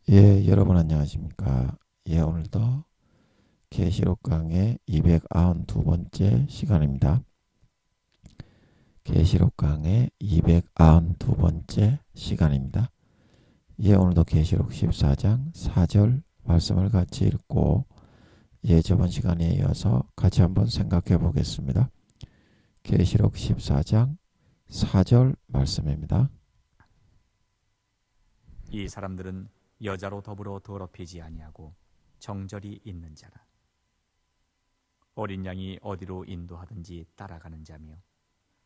예, 여러분 안녕하십니까? 예, 오늘도 계시록 강의 292번째 시간입니다. 계시록 강의 292번째 시간입니다. 예, 오늘도 계시록 14장 4절 말씀을 같이 읽고 저번 시간에 이어서 같이 한번 생각해 보겠습니다. 계시록 14장 4절 말씀입니다. 이 사람들은 여자로 더불어 더럽히지 아니하고 정절이 있는 자라. 어린 양이 어디로 인도하든지 따라가는 자며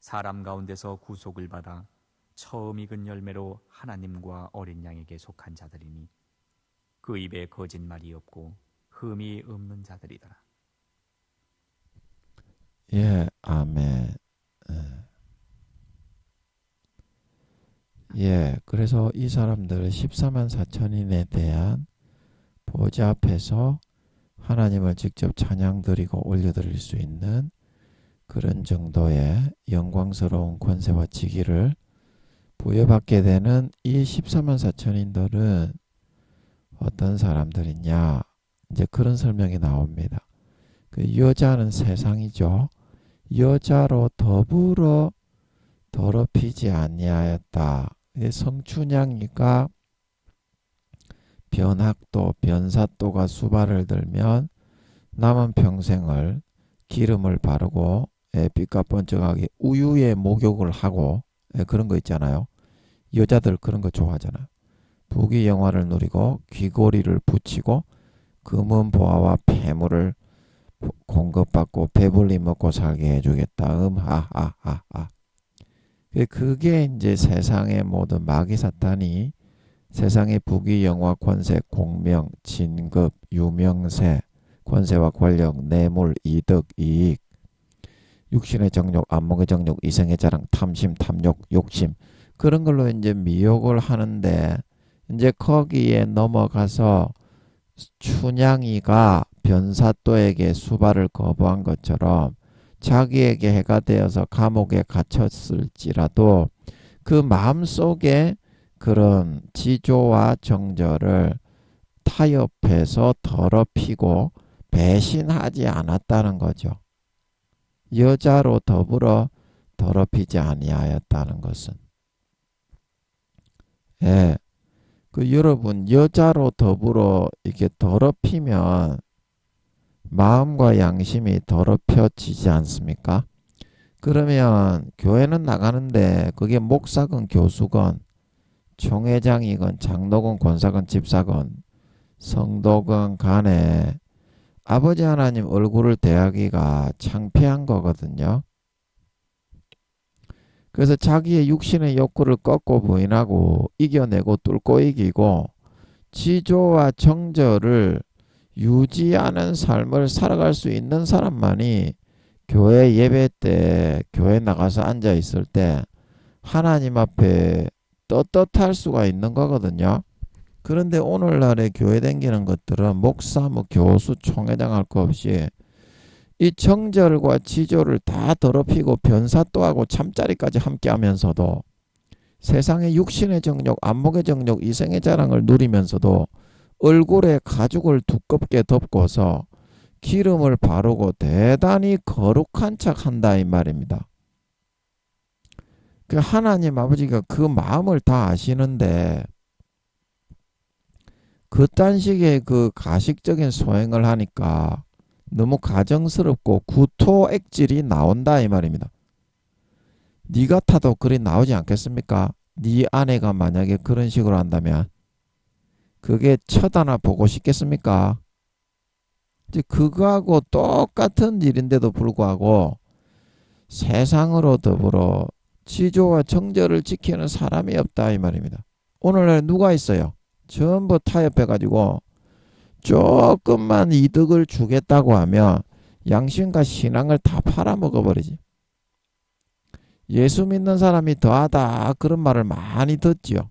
사람 가운데서 구속을 받아 처음 익은 열매로 하나님과 어린 양에게 속한 자들이니 그 입에 거짓말이 없고 흠이 없는 자들이더라. 예, 아멘. 그래서 이 사람들 14만 4천인에 대한 보좌 앞에서 하나님을 직접 찬양 드리고 올려드릴 수 있는 그런 정도의 영광스러운 권세와 직위를 부여받게 되는 이 14만 4천인들은 어떤 사람들이냐? 이제 그런 설명이 나옵니다. 그 여자는 세상이죠. 여자로 더불어 더럽히지 아니하였다. 성춘향이가 변학도 변사도가 수발을 들면 남은 평생을 기름을 바르고 빛과 번쩍하게 우유에 목욕을 하고 그런 거 있잖아요. 여자들 그런 거 좋아하잖아요. 부귀 영화를 누리고 귀고리를 붙이고 금은 보화와 폐물을 공급받고 배불리 먹고 살게 해주겠다. 하하하하. 그게 이제 세상의 모든 마귀 사탄이 세상의 부귀 영화 권세 공명 진급 유명세 권세와 권력 뇌물 이득 이익 육신의 정욕 안목의 정욕 이생의 자랑 탐심 탐욕 욕심 그런 걸로 이제 미혹을 하는데 이제 거기에 넘어가서 춘향이가 변사또에게 수발을 거부한 것처럼 자기에게 해가 되어서 감옥에 갇혔을지라도 그 마음속에 그런 지조와 정절을 타협해서 더럽히고 배신하지 않았다는 거죠. 여자로 더불어 더럽히지 아니하였다는 것은 여러분 여자로 더불어 이렇게 더럽히면 마음과 양심이 더럽혀지지 않습니까? 그러면 교회는 나가는데 그게 목사건 교수건 총회장이건 장로건 권사건 집사건 성도건 간에 아버지 하나님 얼굴을 대하기가 창피한 거거든요. 그래서 자기의 육신의 욕구를 꺾고 부인하고 이겨내고 뚫고 이기고 지조와 정절을 유지하는 삶을 살아갈 수 있는 사람만이 교회 예배 때 교회 나가서 앉아 있을 때 하나님 앞에 떳떳할 수가 있는 거거든요. 그런데 오늘날의 교회 다니는 것들은 목사, 교수, 총회장 할 거 없이 이 정절과 지조를 다 더럽히고 변사또하고 잠자리까지 함께 하면서도 세상의 육신의 정욕, 안목의 정욕, 이생의 자랑을 누리면서도 얼굴에 가죽을 두껍게 덮고서 기름을 바르고 대단히 거룩한 척 한다 이 말입니다. 그 하나님 아버지가 그 마음을 다 아시는데 그딴 식의 그 가식적인 소행을 하니까 너무 가정스럽고 구토액질이 나온다 이 말입니다. 네 같아도 그리 나오지 않겠습니까? 네 아내가 만약에 그런 식으로 한다면 그게 쳐다나 보고 싶겠습니까? 이제 그거하고 똑같은 일인데도 불구하고 세상으로 더불어 지조와 정절을 지키는 사람이 없다 이 말입니다. 오늘날 누가 있어요? 전부 타협해가지고 조금만 이득을 주겠다고 하면 양심과 신앙을 다 팔아먹어버리지. 예수 믿는 사람이 더하다 그런 말을 많이 듣지요.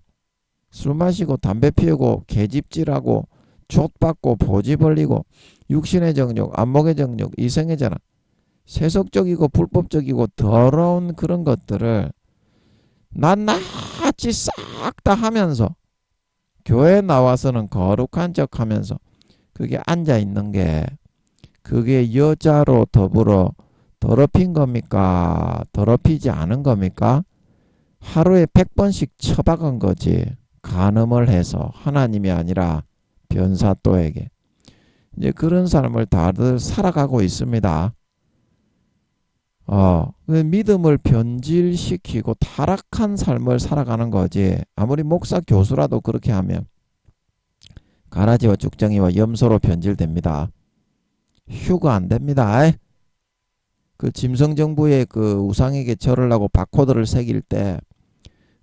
술 마시고 담배 피우고 계집질하고 족받고 보지 벌리고 육신의 정욕 안목의 정욕 이생의 자랑 세속적이고 불법적이고 더러운 그런 것들을 낱낱이 싹 다 하면서 교회 나와서는 거룩한 척 하면서 그게 앉아 있는 게 그게 여자로 더불어 더럽힌 겁니까? 더럽히지 않은 겁니까? 하루에 100번씩 처박은 거지. 간음을 해서 하나님이 아니라 변사또에게. 이제 그런 삶을 다들 살아가고 있습니다. 믿음을 변질시키고 타락한 삶을 살아가는 거지. 아무리 목사 교수라도 그렇게 하면 가라지와 죽정이와 염소로 변질됩니다. 휴가 안 됩니다. 그 짐승정부의 그 우상에게 절을 하고 바코드를 새길 때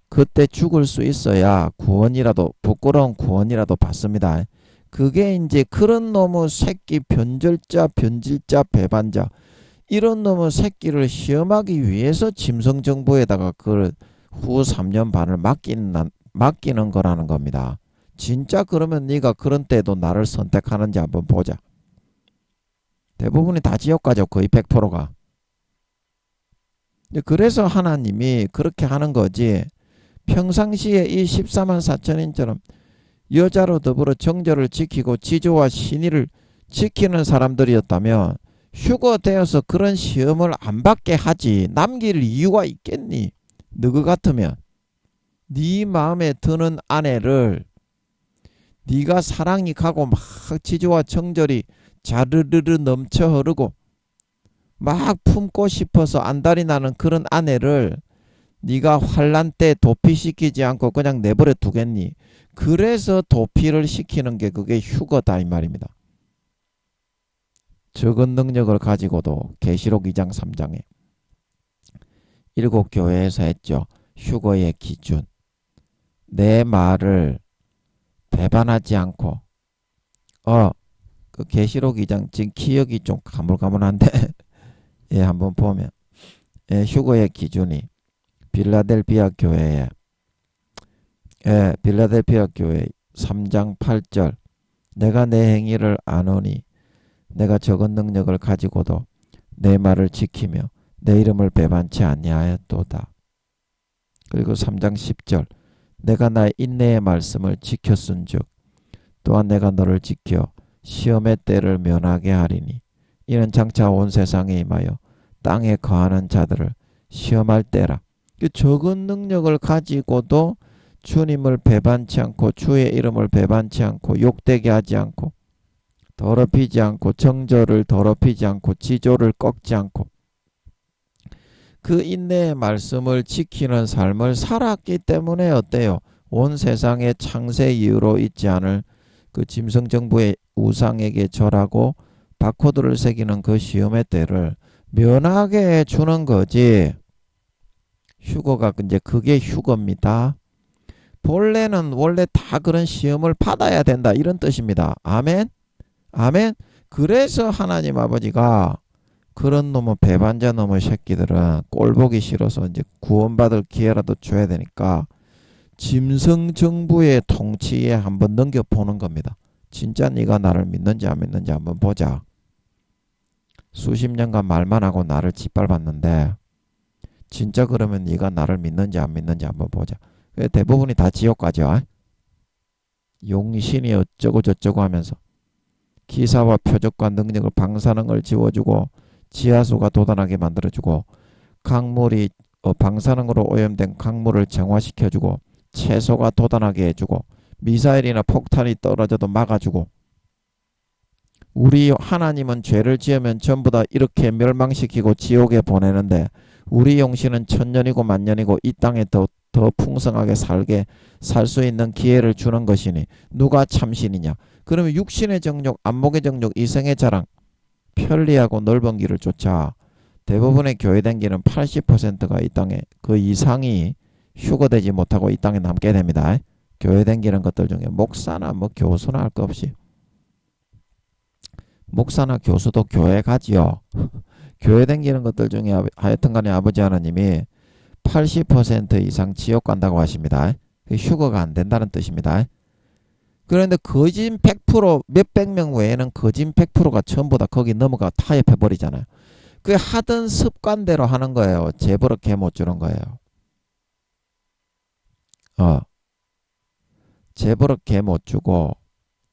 그때 죽을 수 있어야 구원이라도, 부끄러운 구원이라도 받습니다. 그게 이제 그런 놈의 새끼 변절자, 변질자, 배반자, 이런 놈의 새끼를 시험하기 위해서 짐승정부에다가 그 후 3년 반을 맡기는 거라는 겁니다. 진짜 그러면 네가 그런 때도 나를 선택하는지 한번 보자. 대부분이 다 지옥 가죠. 거의 100%가. 그래서 하나님이 그렇게 하는 거지. 평상시에 이 14만 4천인처럼 여자로 더불어 정절을 지키고 지조와 신의를 지키는 사람들이었다면 휴거되어서 그런 시험을 안 받게 하지. 남길 이유가 있겠니? 너그 같으면 네 마음에 드는 아내를 네가 사랑이 가고 막 지조와 정절이 자르르르 넘쳐 흐르고 막 품고 싶어서 안달이 나는 그런 아내를 네가 환란 때 도피시키지 않고 그냥 내버려 두겠니? 그래서 도피를 시키는 게 그게 휴거다 이 말입니다. 적은 능력을 가지고도 계시록 2장 3장에 7교회에서 했죠. 휴거의 기준. 내 말을 배반하지 않고 그 계시록 2장 지금 기억이 좀 가물가물한데 예, 한번 보면 휴거의 기준이 빌라델피아 교회에 빌라델피아 교회 3장 8절 내가 내 행위를 아노니 내가 적은 능력을 가지고도 내 말을 지키며 내 이름을 배반치 아니하였도다. 그리고 3장 10절 내가 나의 인내의 말씀을 지켰은즉 또한 내가 너를 지켜 시험의 때를 면하게 하리니 이는 장차 온 세상에 임하여 땅에 거하는 자들을 시험할 때라. 적은 능력을 가지고도 주님을 배반치 않고 주의 이름을 배반치 않고 욕되게 하지 않고 더럽히지 않고 정절을 더럽히지 않고 지조를 꺾지 않고 그 인내의 말씀을 지키는 삶을 살았기 때문에 어때요? 온 세상에 창세 이후로 있지 않을 그 짐승정부의 우상에게 절하고 바코드를 새기는 그 시험의 때를 면하게 해주는 거지. 휴거가 이제 그게 휴거입니다. 본래는 원래 다 그런 시험을 받아야 된다 이런 뜻입니다. 아멘? 아멘? 그래서 하나님 아버지가 그런 놈의 배반자 놈의 새끼들은 꼴보기 싫어서 이제 구원받을 기회라도 줘야 되니까 짐승정부의 통치에 한번 넘겨보는 겁니다. 진짜 네가 나를 믿는지 안 믿는지 한번 보자. 수십 년간 말만 하고 나를 짓밟았는데 진짜 그러면 네가 나를 믿는지 안 믿는지 한번 보자. 대부분이 다 지옥 가죠. 용신이 어쩌고 저쩌고 하면서 기사와 표적과 능력을 방사능을 지워주고 지하수가 돋아나게 만들어주고 강물이 방사능으로 오염된 강물을 정화시켜주고 채소가 돋아나게 해주고 미사일이나 폭탄이 떨어져도 막아주고 우리 하나님은 죄를 지으면 전부 다 이렇게 멸망시키고 지옥에 보내는데 우리 용신은 천년이고 만년이고 이 땅에 더 풍성하게 살 수 있는 기회를 주는 것이니 누가 참신이냐. 그러면 육신의 정욕, 안목의 정욕, 이생의 자랑, 편리하고 넓은 길을 쫓아 대부분의 교회된 길은 80%가 이 땅에 그 이상이 휴거되지 못하고 이 땅에 남게 됩니다. 교회된 길은 것들 중에 목사나 뭐 교수나 할 것 없이 목사나 교수도 교회 가지요. 교회된 길은 것들 중에 하여튼간에 아버지 하나님이 80% 이상 지옥 간다고 하십니다. 휴거가 안 된다는 뜻입니다. 그런데 거진 100% 몇백 명 외에는 거진 100%가 전부 다 거기 넘어가 타협해 버리잖아요. 그 하던 습관대로 하는 거예요. 재벌을 개 못 주는 거예요. 재벌렇게 못 주고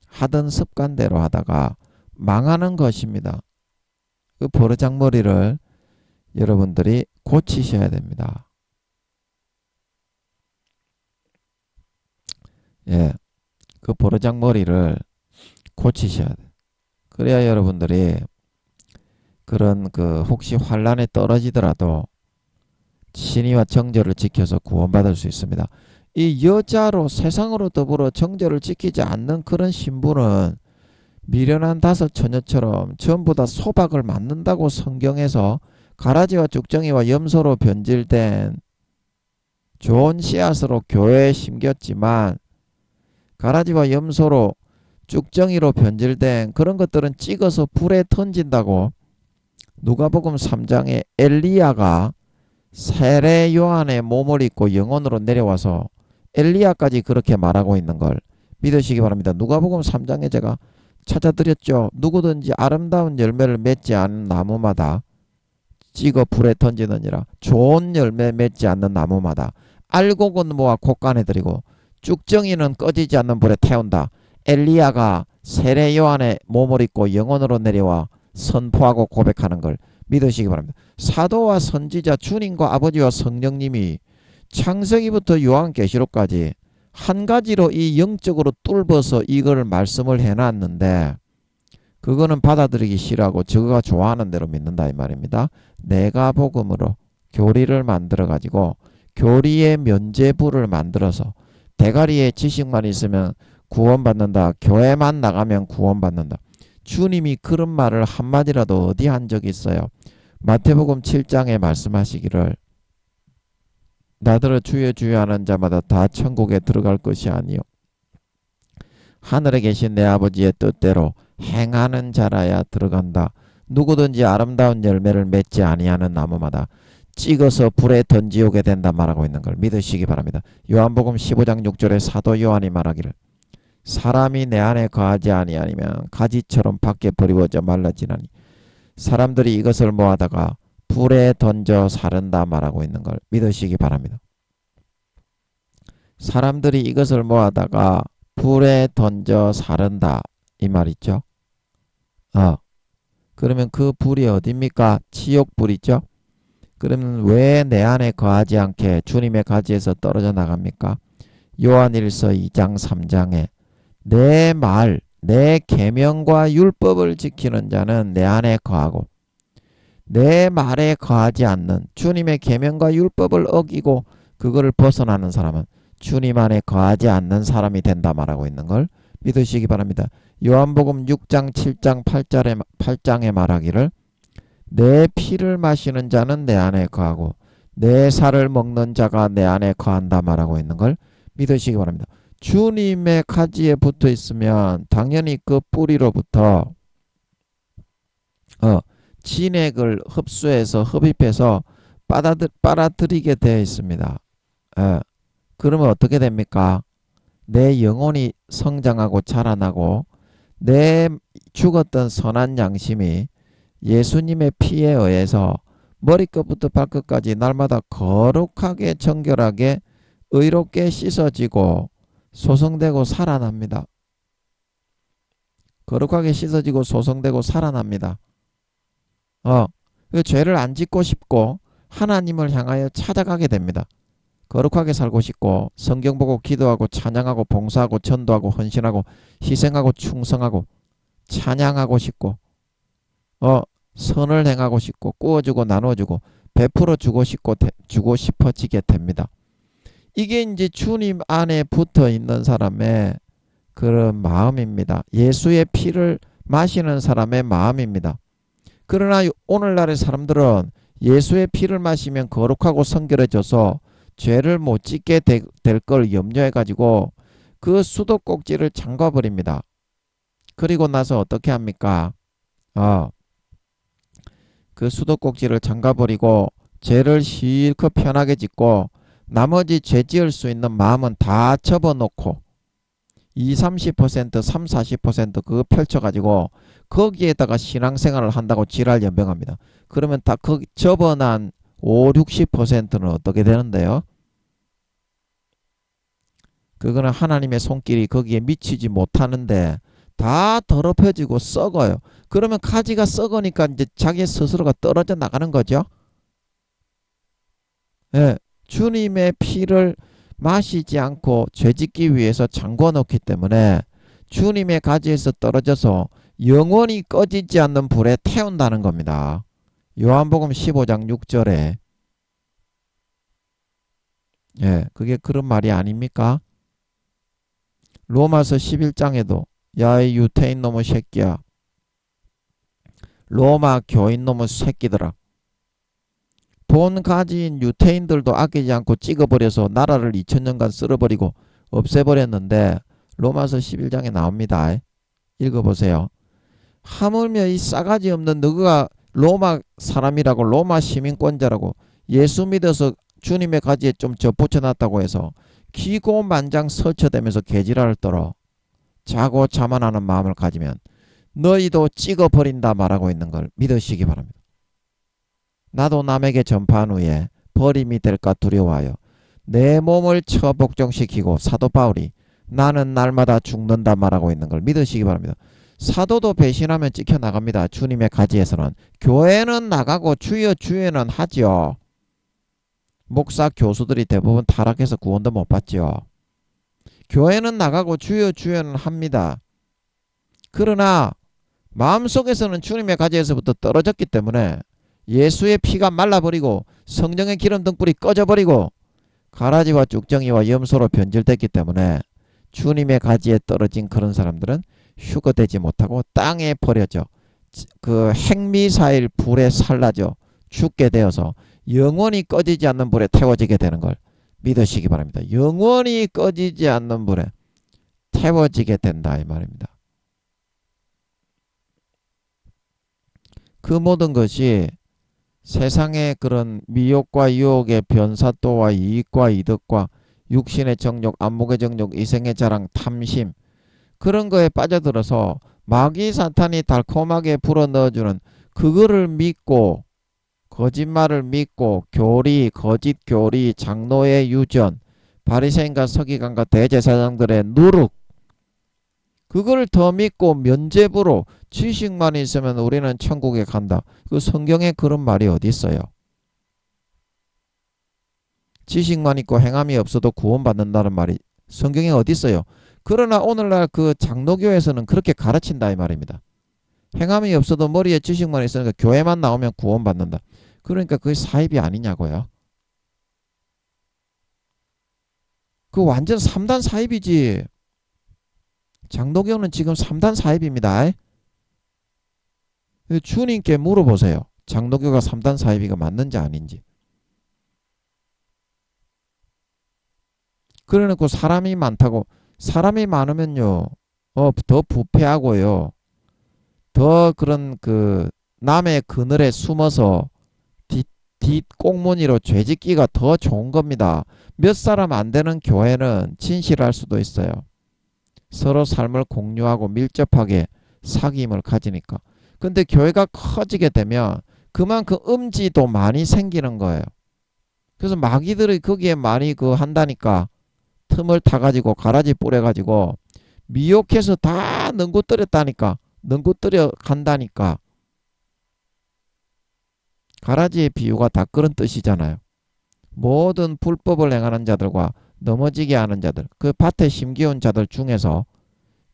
하던 습관대로 하다가 망하는 것입니다. 그 버르장머리를 여러분들이 고치셔야 됩니다. 예, 그 버르장머리를 고치셔야 돼요. 그래야 여러분들이 그런 혹시 환란에 떨어지더라도 신의와 정절을 지켜서 구원받을 수 있습니다. 이 여자로 세상으로 더불어 정절을 지키지 않는 그런 신부는 미련한 다섯 처녀처럼 전부 다 소박을 맞는다고 성경에서 가라지와 쭉정이와 염소로 변질된 좋은 씨앗으로 교회에 심겼지만 가라지와 염소로 쭉정이로 변질된 그런 것들은 찍어서 불에 던진다고 누가복음 3장에 엘리야가 세례 요한의 몸을 입고 영혼으로 내려와서 엘리야까지 그렇게 말하고 있는 걸 믿으시기 바랍니다. 누가복음 3장에 제가 찾아드렸죠. 누구든지 아름다운 열매를 맺지 않은 나무마다 찍어 불에 던지느니라. 좋은 열매 맺지 않는 나무마다 알곡은 모아 곶간에 들이고 쭉정이는 꺼지지 않는 불에 태운다. 엘리야가 세례 요한의 몸을 입고 영혼으로 내려와 선포하고 고백하는 걸 믿으시기 바랍니다. 사도와 선지자 주님과 아버지와 성령님이 창세기부터 요한계시록까지 한 가지로 이 영적으로 뚫어서 이걸 말씀을 해놨는데 그거는 받아들이기 싫어하고 저거가 좋아하는 대로 믿는다 이 말입니다. 내가 복음으로 교리를 만들어 가지고 교리의 면죄부를 만들어서 대가리에 지식만 있으면 구원받는다. 교회만 나가면 구원받는다. 주님이 그런 말을 한마디라도 어디 한 적이 있어요? 마태복음 7장에 말씀하시기를 나더러 주여 주여 하는 자마다 다 천국에 들어갈 것이 아니요 하늘에 계신 내 아버지의 뜻대로 행하는 자라야 들어간다. 누구든지 아름다운 열매를 맺지 아니하는 나무마다 찍어서 불에 던지오게 된다 말하고 있는 걸 믿으시기 바랍니다. 요한복음 15장 6절에 사도 요한이 말하기를 사람이 내 안에 거하지 아니하면 가지처럼 밖에 버리워져 말라지나니 사람들이 이것을 모아다가 불에 던져 사른다 말하고 있는 걸 믿으시기 바랍니다. 사람들이 이것을 모아다가 불에 던져 사른다 이 말 있죠. 그러면 그 불이 어딥니까? 지옥불이죠. 그러면 왜 내 안에 거하지 않게 주님의 가지에서 떨어져 나갑니까? 요한일서 2장 3장에 내 말, 내 계명과 율법을 지키는 자는 내 안에 거하고 내 말에 거하지 않는 주님의 계명과 율법을 어기고 그거를 벗어나는 사람은 주님 안에 거하지 않는 사람이 된다 말하고 있는 걸 믿으시기 바랍니다. 요한복음 6장 7장 8장에 말하기를 내 피를 마시는 자는 내 안에 거하고 내 살을 먹는 자가 내 안에 거한다 말하고 있는 걸 믿으시기 바랍니다. 주님의 가지에 붙어 있으면 당연히 그 뿌리로부터 진액을 흡수해서 흡입해서 빨아들이게 되어 있습니다. 그러면 어떻게 됩니까? 내 영혼이 성장하고 자라나고 내 죽었던 선한 양심이 예수님의 피에 의해서 머리끝부터 발끝까지 날마다 거룩하게 정결하게 의롭게 씻어지고 소성되고 살아납니다. 거룩하게 씻어지고 소성되고 살아납니다. 그 죄를 안 짓고 싶고 하나님을 향하여 찾아가게 됩니다. 거룩하게 살고 싶고 성경 보고 기도하고 찬양하고 봉사하고 전도하고 헌신하고 희생하고 충성하고 찬양하고 싶고 선을 행하고 싶고 꾸어주고 나눠주고 베풀어 주고 싶어지게 됩니다. 이게 이제 주님 안에 붙어 있는 사람의 그런 마음입니다. 예수의 피를 마시는 사람의 마음입니다. 그러나 오늘날의 사람들은 예수의 피를 마시면 거룩하고 성결해져서 죄를 못 짓게 될 걸 염려해 가지고 그 수도꼭지를 잠가버립니다. 그리고 나서 어떻게 합니까? 그 수도꼭지를 잠가버리고 죄를 실컷 편하게 짓고 나머지 죄 지을 수 있는 마음은 다 접어놓고 20-30%, 30-40% 그거 펼쳐가지고 거기에다가 신앙생활을 한다고 지랄 연병합니다. 그러면 다 거기 접어난 5-60%는 어떻게 되는데요? 그거는 하나님의 손길이 거기에 미치지 못하는데 다 더럽혀지고 썩어요. 그러면 가지가 썩으니까 이제 자기 스스로가 떨어져 나가는 거죠. 예, 주님의 피를 마시지 않고 죄짓기 위해서 잠궈 놓기 때문에 주님의 가지에서 떨어져서 영원히 꺼지지 않는 불에 태운다는 겁니다. 요한복음 15장 6절에 예, 그게 그런 말이 아닙니까? 로마서 11장에도 야 이 유태인 놈의 새끼야, 로마 교인 놈의 새끼들아, 본 가지인 유태인들도 아끼지 않고 찍어버려서 나라를 2000년간 쓸어버리고 없애버렸는데 로마서 11장에 나옵니다. 읽어보세요. 하물며 이 싸가지 없는 너가 로마 사람이라고, 로마 시민권자라고 예수 믿어서 주님의 가지에 좀 접붙여놨다고 해서 기고만장 설쳐대면서 개지랄을 떨어 자고 자만하는 마음을 가지면 너희도 찍어버린다 말하고 있는 걸 믿으시기 바랍니다. 나도 남에게 전파한 후에 버림이 될까 두려워하여 내 몸을 처복종시키고 사도 바울이 나는 날마다 죽는다 말하고 있는 걸 믿으시기 바랍니다. 사도도 배신하면 찍혀나갑니다. 주님의 가지에서는. 교회는 나가고 주여 주여는 하죠. 목사 교수들이 대부분 타락해서 구원도 못 받죠. 교회는 나가고 주여 주여는 합니다. 그러나 마음속에서는 주님의 가지에서부터 떨어졌기 때문에 예수의 피가 말라버리고 성령의 기름 등불이 꺼져버리고 가라지와 쭉정이와 염소로 변질됐기 때문에 주님의 가지에 떨어진 그런 사람들은 휴거되지 못하고 땅에 버려져 그 핵미사일 불에 살라져 죽게 되어서 영원히 꺼지지 않는 불에 태워지게 되는 걸 믿으시기 바랍니다. 영원히 꺼지지 않는 불에 태워지게 된다 이 말입니다. 그 모든 것이 세상의 그런 미혹과 유혹의 변사또와 이익과 이득과 육신의 정욕, 안목의 정욕, 이생의 자랑, 탐심, 그런 거에 빠져들어서 마귀 사탄이 달콤하게 불어넣어주는 그거를 믿고 거짓말을 믿고 교리, 거짓 교리, 장로의 유전, 바리새인과 서기관과 대제사장들의 누룩, 그걸 더 믿고 면죄부로 지식만 있으면 우리는 천국에 간다. 그 성경에 그런 말이 어디 있어요? 지식만 있고 행함이 없어도 구원받는다는 말이 성경에 어디 있어요? 그러나 오늘날 그 장로교에서는 그렇게 가르친다 이 말입니다. 행함이 없어도 머리에 지식만 있으니까 교회만 나오면 구원받는다. 그러니까 그게 사입이 아니냐고요. 그 완전 3단 사입이지. 장로교는 지금 3단 사입입니다. 주님께 물어보세요. 장로교가 3단 사입이가 맞는지 아닌지. 그래놓고 사람이 많다고, 사람이 많으면요 더 부패하고요 더 그런 그 남의 그늘에 숨어서 뒷꽁무니로 죄짓기가 더 좋은 겁니다. 몇 사람 안 되는 교회는 진실할 수도 있어요. 서로 삶을 공유하고 밀접하게 사귐을 가지니까. 근데 교회가 커지게 되면 그만큼 음지도 많이 생기는 거예요. 그래서 마귀들이 거기에 많이 한다니까 틈을 타가지고 가라지 뿌려가지고 미혹해서 다 능구뜨렸다니까. 능구뜨려 간다니까. 가라지의 비유가 다 그런 뜻이잖아요. 모든 불법을 행하는 자들과 넘어지게 하는 자들, 그 밭에 심기운 자들 중에서,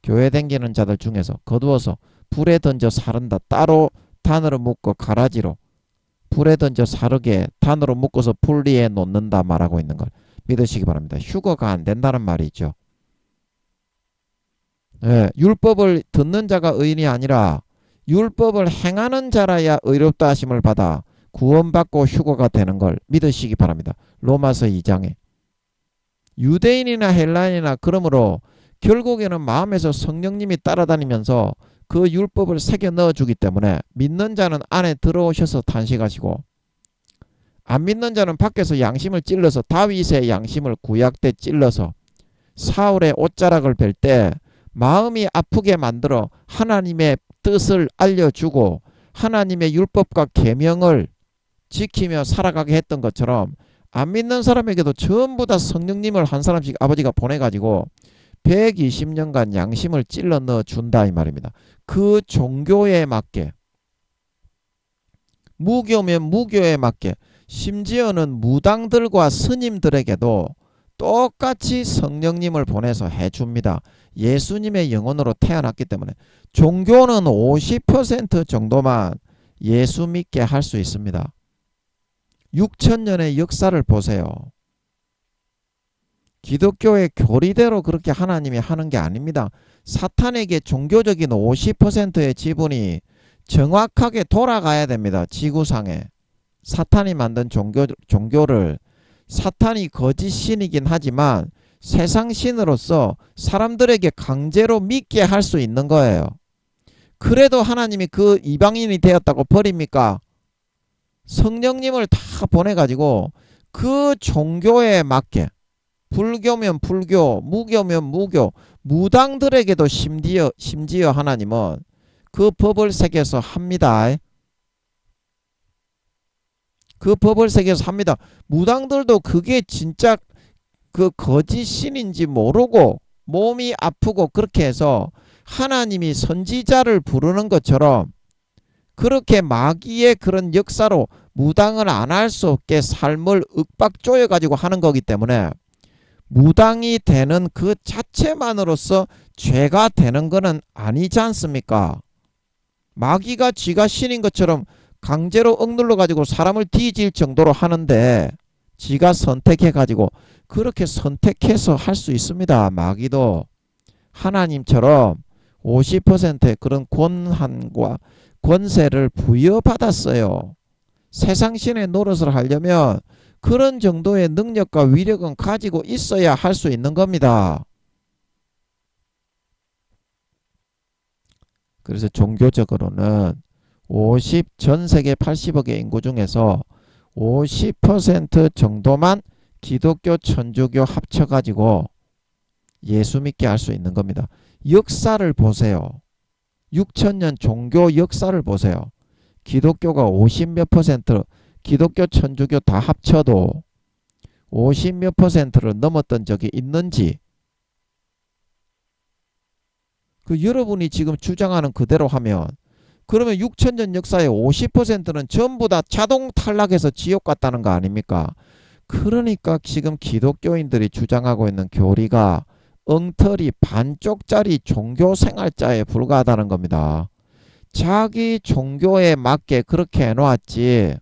교회 댕기는 자들 중에서 거두어서 불에 던져 사른다. 따로 단으로 묶고 가라지로 불에 던져 사르게 단으로 묶어서 풀리에 놓는다 말하고 있는 걸 믿으시기 바랍니다. 휴거가 안 된다는 말이죠. 예, 율법을 듣는 자가 의인이 아니라 율법을 행하는 자라야 의롭다 하심을 받아 구원받고 휴거가 되는 걸 믿으시기 바랍니다. 로마서 2장에. 유대인이나 헬라인이나 그러므로 결국에는 마음에서 성령님이 따라다니면서 그 율법을 새겨 넣어주기 때문에 믿는 자는 안에 들어오셔서 탄식하시고 안 믿는 자는 밖에서 양심을 찔러서 다윗의 양심을 구약 때 찔러서 사울의 옷자락을 벨 때 마음이 아프게 만들어 하나님의 뜻을 알려주고 하나님의 율법과 계명을 지키며 살아가게 했던 것처럼 안 믿는 사람에게도 전부 다 성령님을 한 사람씩 아버지가 보내가지고 120년간 양심을 찔러 넣어 준다 이 말입니다. 그 종교에 맞게, 무교면 무교에 맞게, 심지어는 무당들과 스님들에게도 똑같이 성령님을 보내서 해줍니다. 예수님의 영혼으로 태어났기 때문에 종교는 50% 정도만 예수 믿게 할 수 있습니다. 6천년의 역사를 보세요. 기독교의 교리대로 그렇게 하나님이 하는 게 아닙니다. 사탄에게 종교적인 50%의 지분이 정확하게 돌아가야 됩니다. 지구상에. 사탄이 만든 종교를 사탄이 거짓 신이긴 하지만 세상 신으로서 사람들에게 강제로 믿게 할 수 있는 거예요. 그래도 하나님이 그 이방인이 되었다고 버립니까? 성령님을 다 보내가지고 그 종교에 맞게, 불교면 불교, 무교면 무교, 무당들에게도 심지어 하나님은 그 법을 새겨서 합니다. 그 법을 새겨서 합니다. 무당들도 그게 진짜 그 거짓 신인지 모르고 몸이 아프고 그렇게 해서 하나님이 선지자를 부르는 것처럼 그렇게 마귀의 그런 역사로 무당을 안 할 수 없게 삶을 윽박조여 가지고 하는 거기 때문에 무당이 되는 그 자체만으로서 죄가 되는 거는 아니지 않습니까? 마귀가 쥐가 신인 것처럼 강제로 억눌러 가지고 사람을 뒤질 정도로 하는데 지가 선택해 가지고 그렇게 선택해서 할 수 있습니다. 마귀도 하나님처럼 50%의 그런 권한과 권세를 부여받았어요. 세상 신의 노릇을 하려면 그런 정도의 능력과 위력은 가지고 있어야 할 수 있는 겁니다. 그래서 종교적으로는 전 세계 80억의 인구 중에서 50% 정도만 기독교, 천주교 합쳐가지고 예수 믿게 할 수 있는 겁니다. 역사를 보세요. 6천년 종교 역사를 보세요. 기독교가 50몇 %, 기독교, 천주교 다 합쳐도 50몇 %를 넘었던 적이 있는지, 그 여러분이 지금 주장하는 그대로 하면 그러면 6천년 역사의 50%는 전부 다 자동 탈락해서 지옥 갔다는 거 아닙니까? 그러니까 지금 기독교인들이 주장하고 있는 교리가 엉터리 반쪽짜리 종교생활자에 불과하다는 겁니다. 자기 종교에 맞게 그렇게 해놓았지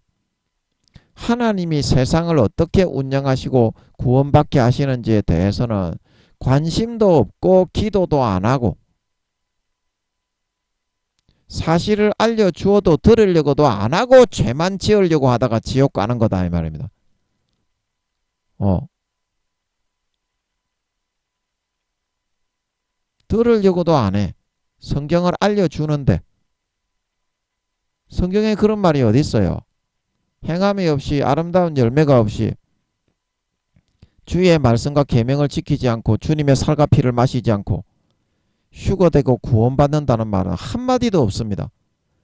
하나님이 세상을 어떻게 운영하시고 구원받게 하시는지에 대해서는 관심도 없고 기도도 안 하고 사실을 알려주어도 들으려고도 안 하고 죄만 지으려고 하다가 지옥 가는 거다 이 말입니다. 들으려고도 안 해. 성경을 알려주는데 성경에 그런 말이 어디 있어요? 행함이 없이 아름다운 열매가 없이 주의 말씀과 계명을 지키지 않고 주님의 살과 피를 마시지 않고 휴거되고 구원받는다는 말은 한마디도 없습니다.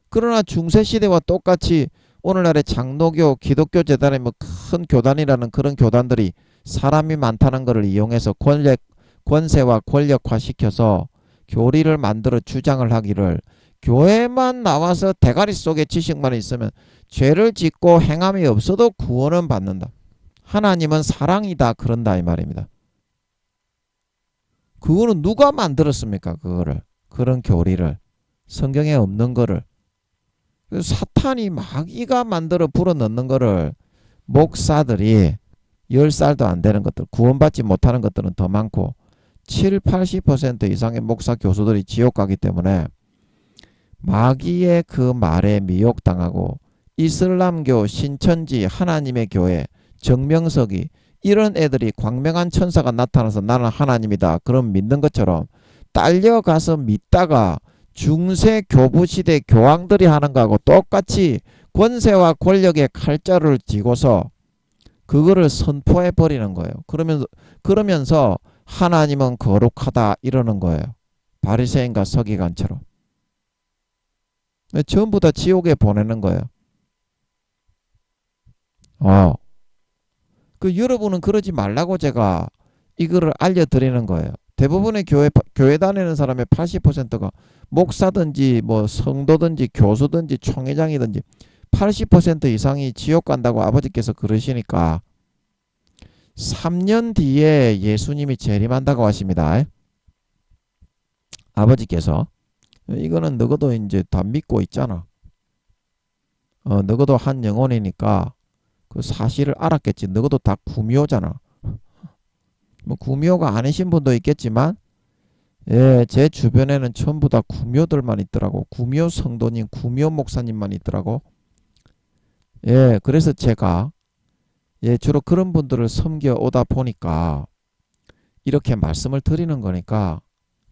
그러나 중세시대와 똑같이 오늘날의 장로교, 기독교 재단의 뭐 큰 교단이라는 그런 교단들이 사람이 많다는 것을 이용해서 권세와 권력화시켜서 교리를 만들어 주장을 하기를 교회만 나와서 대가리 속에 지식만 있으면 죄를 짓고 행함이 없어도 구원은 받는다. 하나님은 사랑이다 그런다 이 말입니다. 그거는 누가 만들었습니까? 그거를 그런 교리를 성경에 없는 거를 사탄이 마귀가 만들어 불어넣는 거를 목사들이 10살도 안 되는 것들 구원받지 못하는 것들은 더 많고 70-80% 이상의 목사 교수들이 지옥 가기 때문에 마귀의 그 말에 미혹당하고 이슬람교, 신천지, 하나님의 교회, 정명석이 이런 애들이 광명한 천사가 나타나서 나는 하나님이다 그럼 믿는 것처럼 딸려가서 믿다가 중세 교부시대 교황들이 하는 거하고 똑같이 권세와 권력의 칼자루를 쥐고서 그거를 선포해 버리는 거예요. 그러면서 하나님은 거룩하다 이러는 거예요. 바리새인과 서기관처럼. 전부 다 지옥에 보내는 거예요. 그 여러분은 그러지 말라고 제가 이거를 알려드리는 거예요. 대부분의 교회 다니는 사람의 80%가 목사든지 뭐 성도든지 교수든지 총회장이든지 80% 이상이 지옥 간다고 아버지께서 그러시니까 3년 뒤에 예수님이 재림한다고 하십니다. 아버지께서. 이거는 너희도 이제 다 믿고 있잖아. 너희도 한 영혼이니까 그 사실을 알았겠지. 너희도 다 구미호잖아. 뭐 구미호가 아니신 분도 있겠지만, 예, 제 주변에는 전부 다 구미호들만 있더라고. 구미호 성도님, 구미호 목사님만 있더라고. 예, 그래서 제가 예, 주로 그런 분들을 섬겨 오다 보니까 이렇게 말씀을 드리는 거니까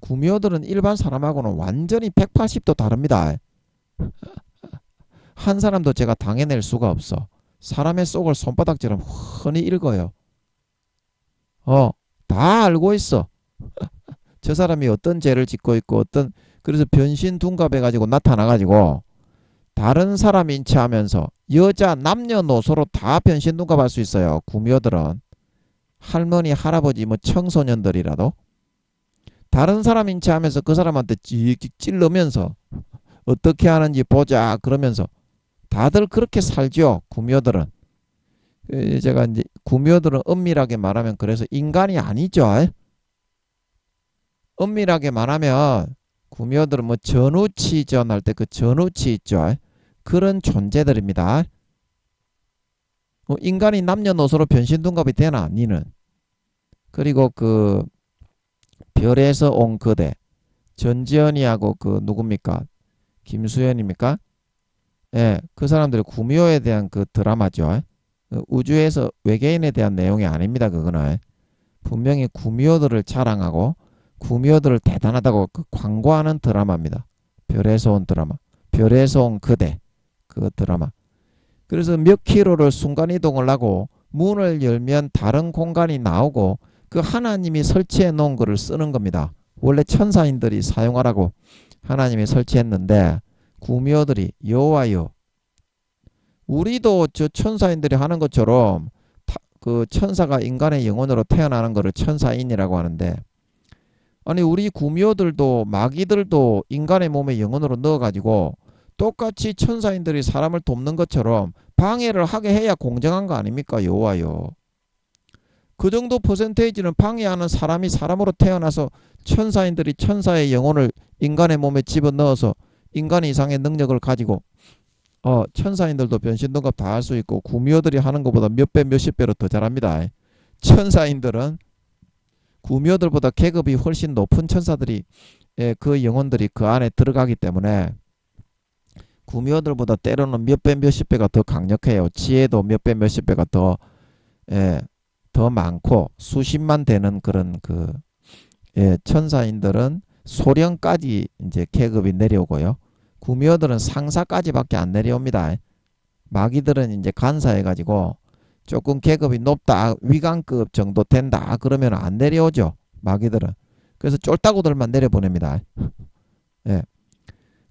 구미호들은 일반 사람하고는 완전히 180도 다릅니다. 한 사람도 제가 당해낼 수가 없어. 사람의 속을 손바닥처럼 훤히 읽어요. 다 알고 있어. 저 사람이 어떤 죄를 짓고 있고 그래서 변신 둔갑해가지고 나타나가지고 다른 사람 인치하면서 여자 남녀노소로 다 변신 둔갑할 수 있어요. 구미호들은 할머니 할아버지 뭐 청소년들이라도 다른 사람 인치하면서 그 사람한테 찍찍 찔르면서 어떻게 하는지 보자 그러면서 다들 그렇게 살죠. 구미호들은. 제가 이제 구미호들은 엄밀하게 말하면 그래서 인간이 아니죠. 엄밀하게 말하면 구미호들은 뭐 전우치전 할 때 그 전우치 있죠. 그런 존재들입니다. 인간이 남녀노소로 변신둔갑이 되나 니는. 그리고 그 별에서 온 그대 전지현이하고 그 누굽니까? 김수현입니까? 예, 그 사람들이 구미호에 대한 그 드라마죠. 우주에서 외계인에 대한 내용이 아닙니다. 그거는 분명히 구미호들을 자랑하고 구미호들을 대단하다고 그 광고하는 드라마입니다. 별에서 온 드라마, 별에서 온 그대 그 드라마. 그래서 몇 킬로를 순간이동을 하고 문을 열면 다른 공간이 나오고 그 하나님이 설치해 놓은 거를 쓰는 겁니다. 원래 천사인들이 사용하라고 하나님이 설치했는데 구미호들이 여호와여, 우리도 저 천사인들이 하는 것처럼 그 천사가 인간의 영혼으로 태어나는 것을 천사인이라고 하는데, 아니 우리 구미호들도 마귀들도 인간의 몸에 영혼으로 넣어가지고 똑같이 천사인들이 사람을 돕는 것처럼 방해를 하게 해야 공정한 거 아닙니까? 여호와여. 그 정도 퍼센테이지는 방해하는 사람이 사람으로 태어나서 천사인들이 천사의 영혼을 인간의 몸에 집어넣어서 인간 이상의 능력을 가지고 천사인들도 변신등급 다 할 수 있고 구미호들이 하는 것보다 몇 배 몇십 배로 더 잘합니다. 천사인들은 구미호들보다 계급이 훨씬 높은 천사들이 그 영혼들이 그 안에 들어가기 때문에 구미호들보다 때로는 몇 배 몇십 배가 더 강력해요. 지혜도 몇 배 몇십 배가 더 많고 수십만 되는 그런 천사인들은 소령까지 이제 계급이 내려오고요. 구미호들은 상사까지밖에 안 내려옵니다. 마귀들은 이제 간사해가지고 조금 계급이 높다, 위관급 정도 된다 그러면 안 내려오죠. 마귀들은. 그래서 쫄따구들만 내려보냅니다. 예.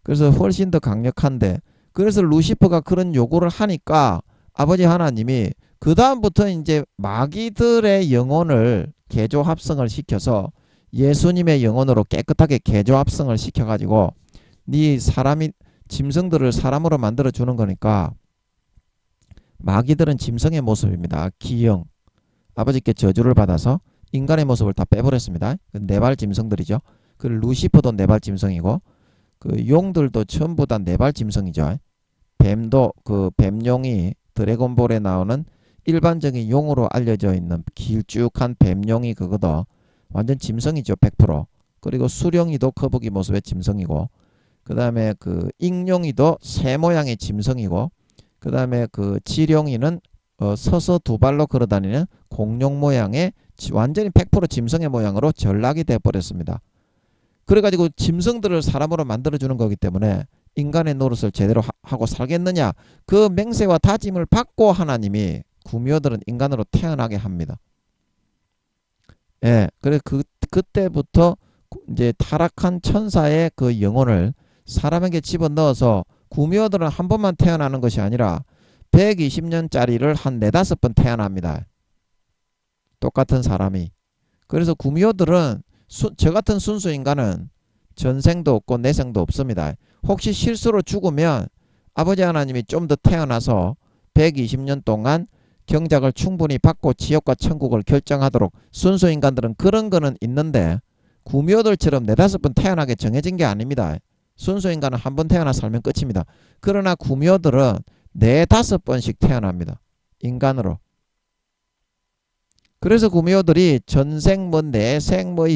그래서 훨씬 더 강력한데, 그래서 루시퍼가 그런 요구를 하니까 아버지 하나님이 그 다음부터 이제 마귀들의 영혼을 개조 합성을 시켜서 예수님의 영혼으로 깨끗하게 개조 합성을 시켜가지고 네 사람이 짐승들을 사람으로 만들어 주는 거니까, 마귀들은 짐승의 모습입니다. 기형. 아버지께 저주를 받아서 인간의 모습을 다 빼버렸습니다. 네발 짐승들이죠. 그 루시퍼도 네발 짐승이고 그 용들도 전부 다 네발 짐승이죠. 뱀도 그 뱀용이 드래곤볼에 나오는 일반적인 용으로 알려져 있는 길쭉한 뱀용이 그거도 완전 짐승이죠. 100%. 그리고 수령이도 거북이 모습의 짐승이고, 그 다음에 그 익룡이도 새 모양의 짐승이고, 그 다음에 그 지룡이는 서서 두 발로 걸어다니는 공룡 모양의 완전히 100% 짐승의 모양으로 전락이 되어버렸습니다. 그래가지고 짐승들을 사람으로 만들어주는 거기 때문에 인간의 노릇을 제대로 하고 살겠느냐, 그 맹세와 다짐을 받고 하나님이 구미호들은 인간으로 태어나게 합니다. 예, 그래 그때부터 이제 타락한 천사의 그 영혼을 사람에게 집어넣어서 구미호들은 한 번만 태어나는 것이 아니라 120년짜리를 한 4-5번 태어납니다. 똑같은 사람이. 그래서 구미호들은 저 같은 순수 인간은 전생도 없고 내생도 없습니다. 혹시 실수로 죽으면 아버지 하나님이 좀 더 태어나서 120년 동안 경작을 충분히 받고 지옥과 천국을 결정하도록 순수 인간들은 그런 거는 있는데 구미호들처럼 네다섯 번 태어나게 정해진 게 아닙니다. 순수 인간은 한 번 태어나 살면 끝입니다. 그러나 구미호들은 네다섯 번씩 태어납니다. 인간으로. 그래서 구미호들이 전생 뭐 내생 뭐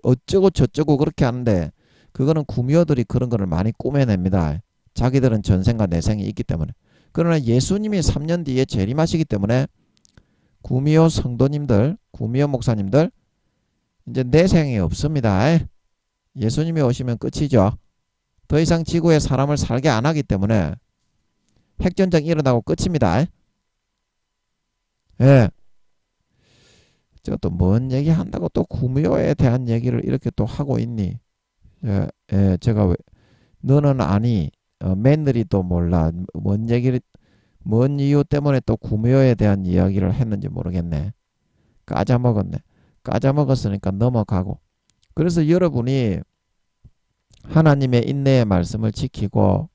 어쩌고 저쩌고 그렇게 하는데 그거는 구미호들이 그런 거를 많이 꾸며냅니다. 자기들은 전생과 내생이 있기 때문에. 그러나 예수님이 3년 뒤에 재림하시기 때문에 구미호 성도님들, 구미호 목사님들 이제 내생이 없습니다. 예수님이 오시면 끝이죠. 더 이상 지구에 사람을 살게 안 하기 때문에 핵전쟁 일어나고 끝입니다. 예. 제가 또 뭔 얘기 한다고 또 구미호에 대한 얘기를 이렇게 또 하고 있니? 예, 예, 제가 왜, 너는 아니, 며느리도 몰라. 뭔 이유 때문에 또 구미호에 대한 이야기를 했는지 모르겠네. 까자먹었네. 까자먹었으니까 넘어가고. 그래서 여러분이 하나님의 인내의 말씀을 지키고,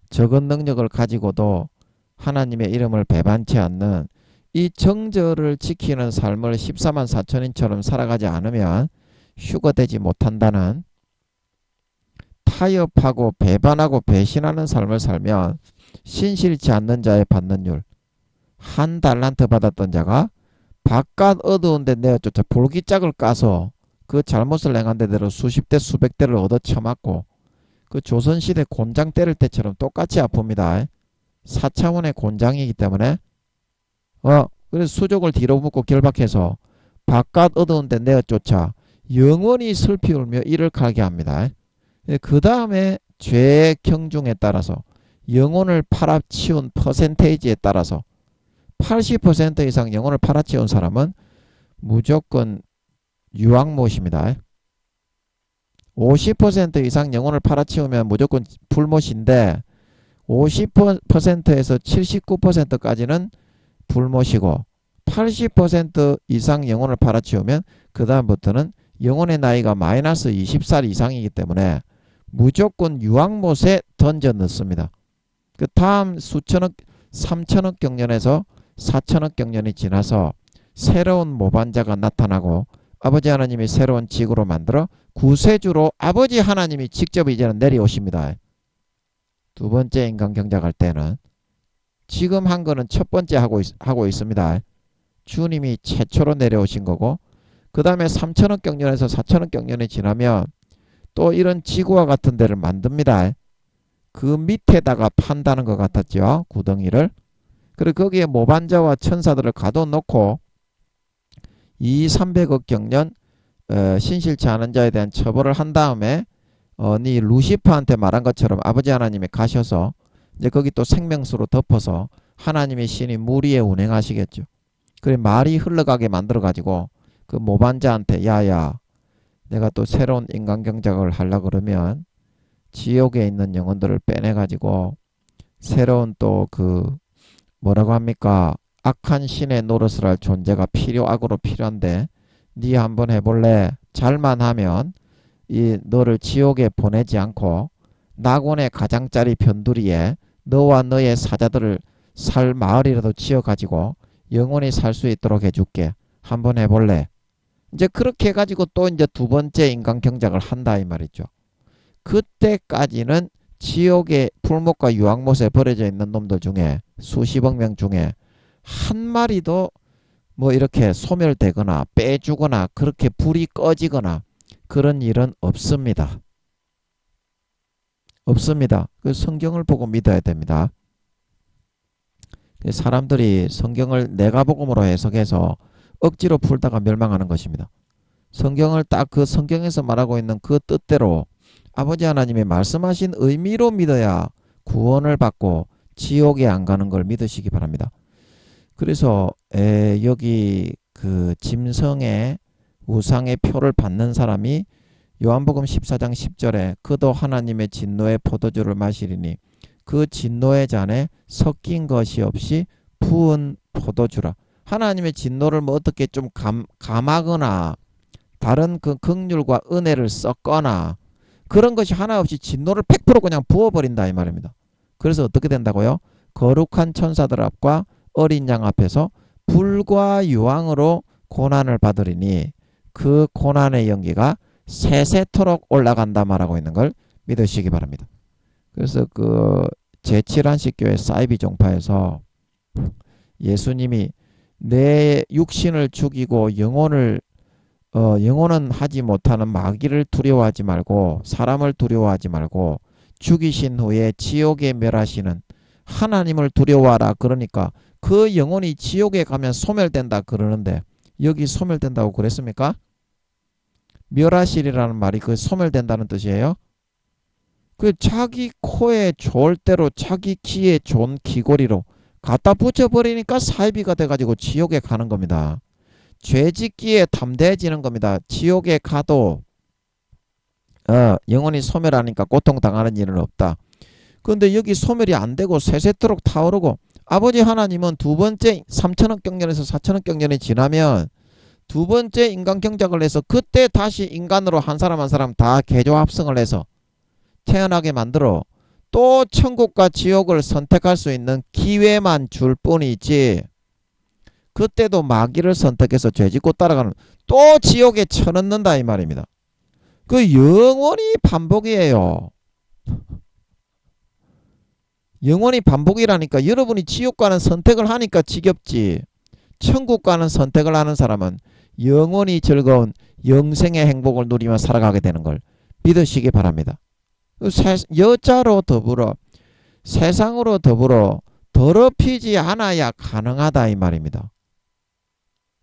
적은 능력을 가지고도 하나님의 이름을 배반치 않는 이 정절을 지키는 삶을 14만 4천인처럼 살아가지 않으면 휴거되지 못한다는, 타협하고 배반하고 배신하는 삶을 살면 신실치 않는 자의 받는 율, 한 달란트 받았던 자가 바깥 어두운 데 내어쫓아 볼기짝을 까서 그 잘못을 행한 데대로 수십 대 수백 대를 얻어 쳐맞고 그 조선시대 곤장 때릴 때처럼 똑같이 아픕니다. 4차원의 곤장이기 때문에 그래서 수족을 뒤로 묶고 결박해서 바깥 어두운 데 내어쫓아 영원히 슬피 울며 이를 갈게 합니다. 그 다음에 죄의 경중에 따라서 영혼을 팔아치운 퍼센테이지에 따라서 80% 이상 영혼을 팔아치운 사람은 무조건 유황못입니다. 50% 이상 영혼을 팔아치우면 무조건 불못인데 50%에서 79%까지는 불못이고 80% 이상 영혼을 팔아치우면 그 다음부터는 영혼의 나이가 마이너스 20살 이상이기 때문에 무조건 유황못에 던져 넣습니다. 그 다음 수천억 3천억 경년에서 4천억 경년이 지나서 새로운 모반자가 나타나고 아버지 하나님이 새로운 지구로 만들어 구세주로 아버지 하나님이 직접 이제는 내려오십니다. 두 번째 인간 경작할 때는 지금 한 거는 첫 번째 하고 있습니다. 주님이 최초로 내려오신 거고 그 다음에 3천억 경년에서 4천억 경년이 지나면 또 이런 지구와 같은 데를 만듭니다. 그 밑에다가 판다는 것 같았죠. 구덩이를. 그리고 거기에 모반자와 천사들을 가둬놓고 300억 경년 신실치 않은 자에 대한 처벌을 한 다음에 네 루시퍼한테 말한 것처럼 아버지 하나님이 가셔서 이제 거기 또 생명수로 덮어서 하나님의 신이 물 위에 운행하시겠죠. 그래 말이 흘러가게 만들어 가지고 그 모반자한테 야야 내가 또 새로운 인간 경작을 하려고 그러면 지옥에 있는 영혼들을 빼내 가지고 새로운 또 그 뭐라고 합니까? 악한 신의 노릇을 할 존재가 악으로 필요한데 네 한번 해볼래? 잘만 하면 이 너를 지옥에 보내지 않고 낙원의 가장자리 변두리에 너와 너의 사자들을 살 마을이라도 지어가지고 영원히 살 수 있도록 해줄게. 한번 해볼래? 이제 그렇게 해가지고 또 이제 두 번째 인간 경작을 한다 이 말이죠. 그때까지는 지옥의 풀못과 유황못에 버려져 있는 놈들 중에 수십억 명 중에 한 마리도 뭐 이렇게 소멸되거나 빼주거나 그렇게 불이 꺼지거나 그런 일은 없습니다. 없습니다. 그 성경을 보고 믿어야 됩니다. 사람들이 성경을 내가복음으로 해석해서 억지로 풀다가 멸망하는 것입니다. 성경을 딱 그 성경에서 말하고 있는 그 뜻대로 아버지 하나님이 말씀하신 의미로 믿어야 구원을 받고 지옥에 안 가는 걸 믿으시기 바랍니다. 그래서 여기 그 짐승의 우상의 표를 받는 사람이 요한복음 14장 10절에 그도 하나님의 진노의 포도주를 마시리니 그 진노의 잔에 섞인 것이 없이 부은 포도주라. 하나님의 진노를 뭐 어떻게 좀 감하거나 다른 그 긍휼과 은혜를 썼거나 그런 것이 하나 없이 진노를 100% 그냥 부어버린다 이 말입니다. 그래서 어떻게 된다고요? 거룩한 천사들 앞과 어린 양 앞에서 불과 유황으로 고난을 받으리니 그 고난의 연기가 세세토록 올라간다 말하고 있는 걸 믿으시기 바랍니다. 그래서 그 제7안식 교회 사이비 종파에서 예수님이 내 육신을 죽이고 영혼은 하지 못하는 마귀를 두려워하지 말고 사람을 두려워하지 말고 죽이신 후에 지옥에 멸하시는 하나님을 두려워하라. 그러니까 그 영혼이 지옥에 가면 소멸된다 그러는데 여기 소멸된다고 그랬습니까? 멸하시리라는 말이 그 소멸된다는 뜻이에요. 그 자기 코에 좋을 대로 자기 귀에 좋은 귀고리로 갖다 붙여버리니까 사이비가 돼가지고 지옥에 가는 겁니다. 죄짓기에 담대해지는 겁니다. 지옥에 가도 영혼이 소멸하니까 고통당하는 일은 없다. 그런데 여기 소멸이 안 되고 세세토록 타오르고 아버지 하나님은 두 번째 3천억 경년에서 4천억 경년이 지나면 두 번째 인간 경작을 해서 그때 다시 인간으로 한 사람 한 사람 다 개조 합성을 해서 태어나게 만들어 또 천국과 지옥을 선택할 수 있는 기회만 줄 뿐이지 그때도 마귀를 선택해서 죄짓고 따라가는 또 지옥에 쳐넣는다 이 말입니다. 그 영원히 반복이에요. 영원히 반복이라니까. 여러분이 지옥 가는 선택을 하니까 지겹지. 천국 가는 선택을 하는 사람은 영원히 즐거운 영생의 행복을 누리며 살아가게 되는 걸 믿으시기 바랍니다. 여자로 더불어 세상으로 더불어 더럽히지 않아야 가능하다 이 말입니다.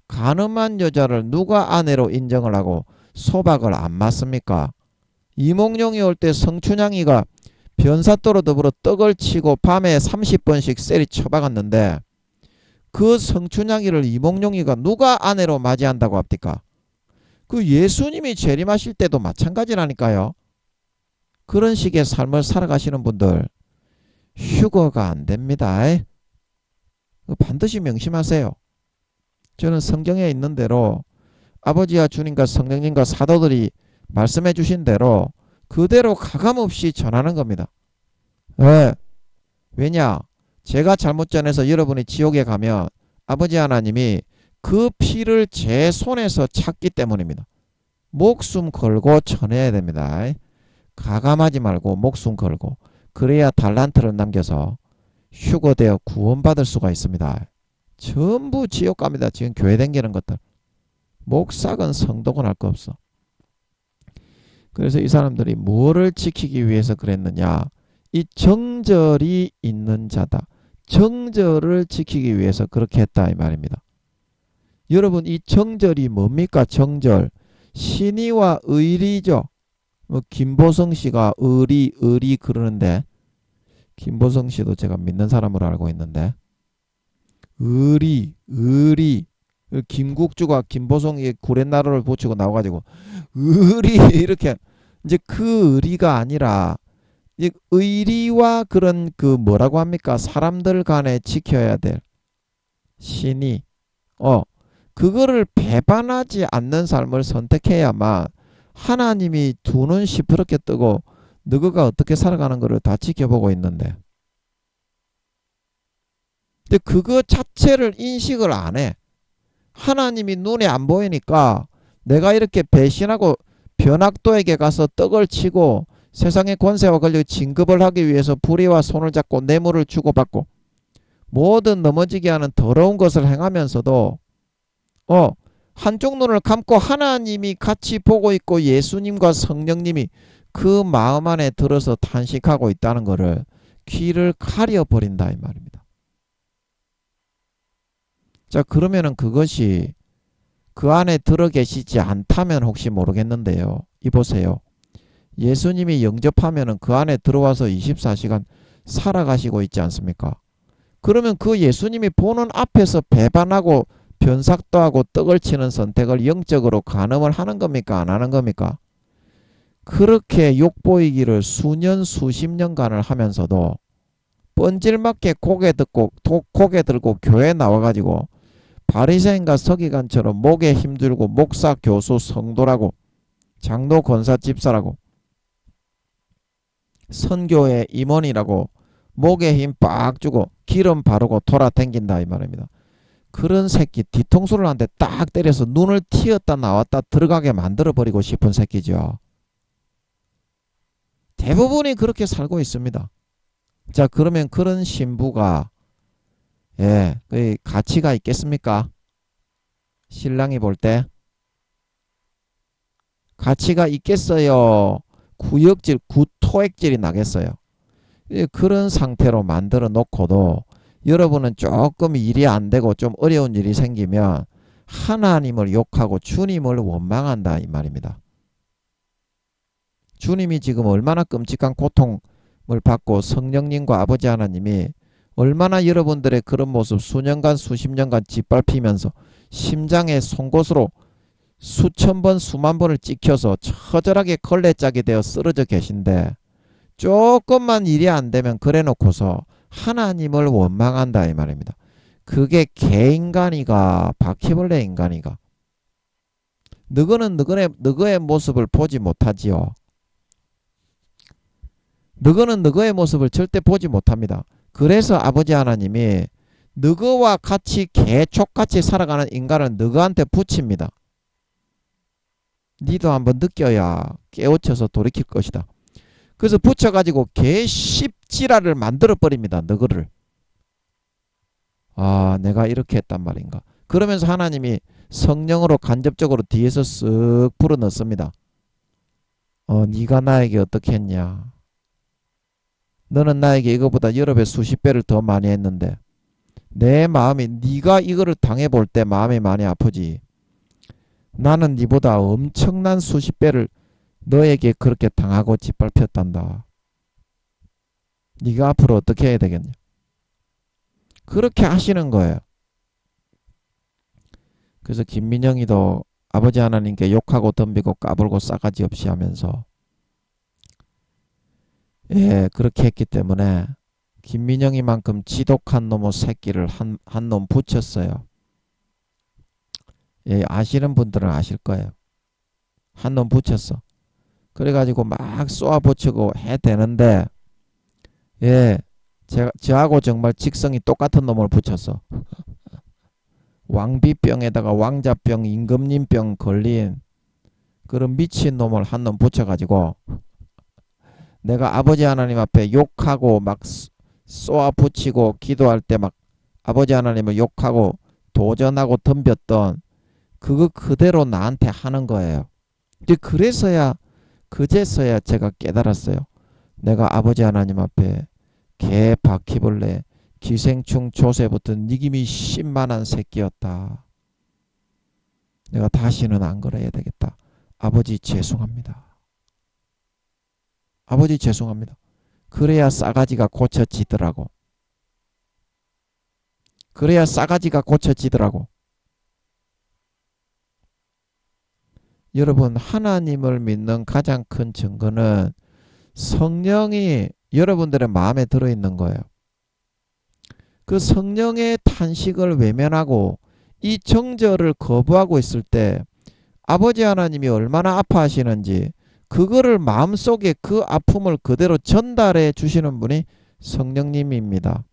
가늠한 여자를 누가 아내로 인정을 하고 소박을 안 맞습니까? 이몽룡이 올 때 성춘향이가 변사또로 더불어 떡을 치고 밤에 30번씩 셀이 쳐박았는데 그 성춘향이를 이몽룡이가 누가 아내로 맞이한다고 합니까? 그 예수님이 재림하실 때도 마찬가지라니까요. 그런 식의 삶을 살아가시는 분들 휴거가 안 됩니다. 반드시 명심하세요. 저는 성경에 있는 대로 아버지와 주님과 성령님과 사도들이 말씀해 주신 대로 그대로 가감없이 전하는 겁니다. 왜? 왜냐? 제가 잘못 전해서 여러분이 지옥에 가면 아버지 하나님이 그 피를 제 손에서 찾기 때문입니다. 목숨 걸고 전해야 됩니다. 가감하지 말고 목숨 걸고 그래야 달란트를 남겨서 휴거되어 구원받을 수가 있습니다. 전부 지옥 갑니다. 지금 교회 다니는 것들. 목사건 성도건 할 거 없어. 그래서 이 사람들이 뭐를 지키기 위해서 그랬느냐. 이 정절이 있는 자다. 정절을 지키기 위해서 그렇게 했다 이 말입니다. 여러분 이 정절이 뭡니까? 정절. 신의와 의리죠. 김보성 씨가 의리 그러는데 김보성 씨도 제가 믿는 사람으로 알고 있는데 의리 김국주가 김보성이 구렛나루를 붙이고 나와가지고 의리 이렇게 이제 그 의리가 아니라 의리와 그런 그 뭐라고 합니까? 사람들 간에 지켜야 될 신이 그거를 배반하지 않는 삶을 선택해야만 하나님이 두 눈 시퍼렇게 뜨고 너가 어떻게 살아가는 거를 다 지켜보고 있는데 근데 그거 자체를 인식을 안 해. 하나님이 눈에 안 보이니까 내가 이렇게 배신하고 변학도에게 가서 떡을 치고 세상의 권세와 권력에 진급을 하기 위해서 불의와 손을 잡고 뇌물을 주고받고 모든 넘어지게 하는 더러운 것을 행하면서도 한쪽 눈을 감고 하나님이 같이 보고 있고 예수님과 성령님이 그 마음 안에 들어서 탄식하고 있다는 것을 귀를 가려버린다 이 말입니다. 자 그러면은 그것이 그 안에 들어 계시지 않다면 혹시 모르겠는데요. 이보세요. 예수님이 영접하면은 그 안에 들어와서 24시간 살아가시고 있지 않습니까? 그러면 그 예수님이 보는 앞에서 배반하고 변삭도 하고 떡을 치는 선택을 영적으로 간음을 하는 겁니까? 안 하는 겁니까? 그렇게 욕보이기를 수년 수십 년간을 하면서도 뻔질맞게 고개 들고 교회 나와가지고 바리새인과 서기관처럼 목에 힘들고 목사, 교수, 성도라고 장로, 권사, 집사라고 선교의 임원이라고 목에 힘 빡 주고 기름 바르고 돌아댕긴다 이 말입니다. 그런 새끼 뒤통수를 한 대 딱 때려서 눈을 튀었다 나왔다 들어가게 만들어버리고 싶은 새끼죠. 대부분이 그렇게 살고 있습니다. 자, 그러면 그런 신부가 그 가치가 있겠습니까? 신랑이 볼 때 가치가 있겠어요? 구역질, 구토액질이 나겠어요? 그런 상태로 만들어 놓고도 여러분은 조금 일이 안 되고 좀 어려운 일이 생기면 하나님을 욕하고 주님을 원망한다 이 말입니다. 주님이 지금 얼마나 끔찍한 고통을 받고 성령님과 아버지 하나님이 얼마나 여러분들의 그런 모습 수년간 수십 년간 짓밟히면서 심장에 송곳으로 수천 번 수만 번을 찍혀서 처절하게 걸레짝이 되어 쓰러져 계신데 조금만 일이 안 되면 그래 놓고서 하나님을 원망한다 이 말입니다. 그게 개인간이가 바퀴벌레 인간이가. 너거는 너거의 모습을 보지 못하지요. 너거는 너거의 모습을 절대 보지 못합니다. 그래서 아버지 하나님이 너거와 같이 개족같이 살아가는 인간을 너거한테 붙입니다. 니도 한번 느껴야 깨우쳐서 돌이킬 것이다. 그래서 붙여가지고 개십지라를 만들어버립니다. 너거를. 아, 내가 이렇게 했단 말인가. 그러면서 하나님이 성령으로 간접적으로 뒤에서 쓱 불어넣습니다. 네가 나에게 어떻게 했냐. 너는 나에게 이거보다 여러 배 수십 배를 더 많이 했는데 내 마음이 네가 이거를 당해볼 때 마음이 많이 아프지. 나는 네보다 엄청난 수십 배를 너에게 그렇게 당하고 짓밟혔단다. 네가 앞으로 어떻게 해야 되겠냐. 그렇게 하시는 거예요. 그래서 김민영이도 아버지 하나님께 욕하고 덤비고 까불고 싸가지 없이 하면서 그렇게 했기 때문에 김민영이만큼 지독한 놈의 새끼를 한 놈 붙였어요. 아시는 분들은 아실 거예요. 한 놈 붙였어. 그래가지고 막 쏘아붙이고 해대는데 저하고 정말 직성이 똑같은 놈을 붙였어. 왕비병에다가 왕자병, 임금님병 걸린 그런 미친 놈을 한 놈 붙여가지고 내가 아버지 하나님 앞에 욕하고 막 쏘아붙이고 기도할 때 막 아버지 하나님을 욕하고 도전하고 덤볐던 그거 그대로 나한테 하는 거예요. 그래서야 그제서야 제가 깨달았어요. 내가 아버지 하나님 앞에 개 바퀴벌레 기생충 조새부터 니김이 심만한 새끼였다. 내가 다시는 안 그래야 되겠다. 아버지 죄송합니다. 아버지 죄송합니다. 그래야 싸가지가 고쳐지더라고. 그래야 싸가지가 고쳐지더라고. 여러분, 하나님을 믿는 가장 큰 증거는 성령이 여러분들의 마음에 들어있는 거예요. 그 성령의 탄식을 외면하고 이 정죄를 거부하고 있을 때 아버지 하나님이 얼마나 아파하시는지 그거를 마음속에 그 아픔을 그대로 전달해 주시는 분이 성령님입니다.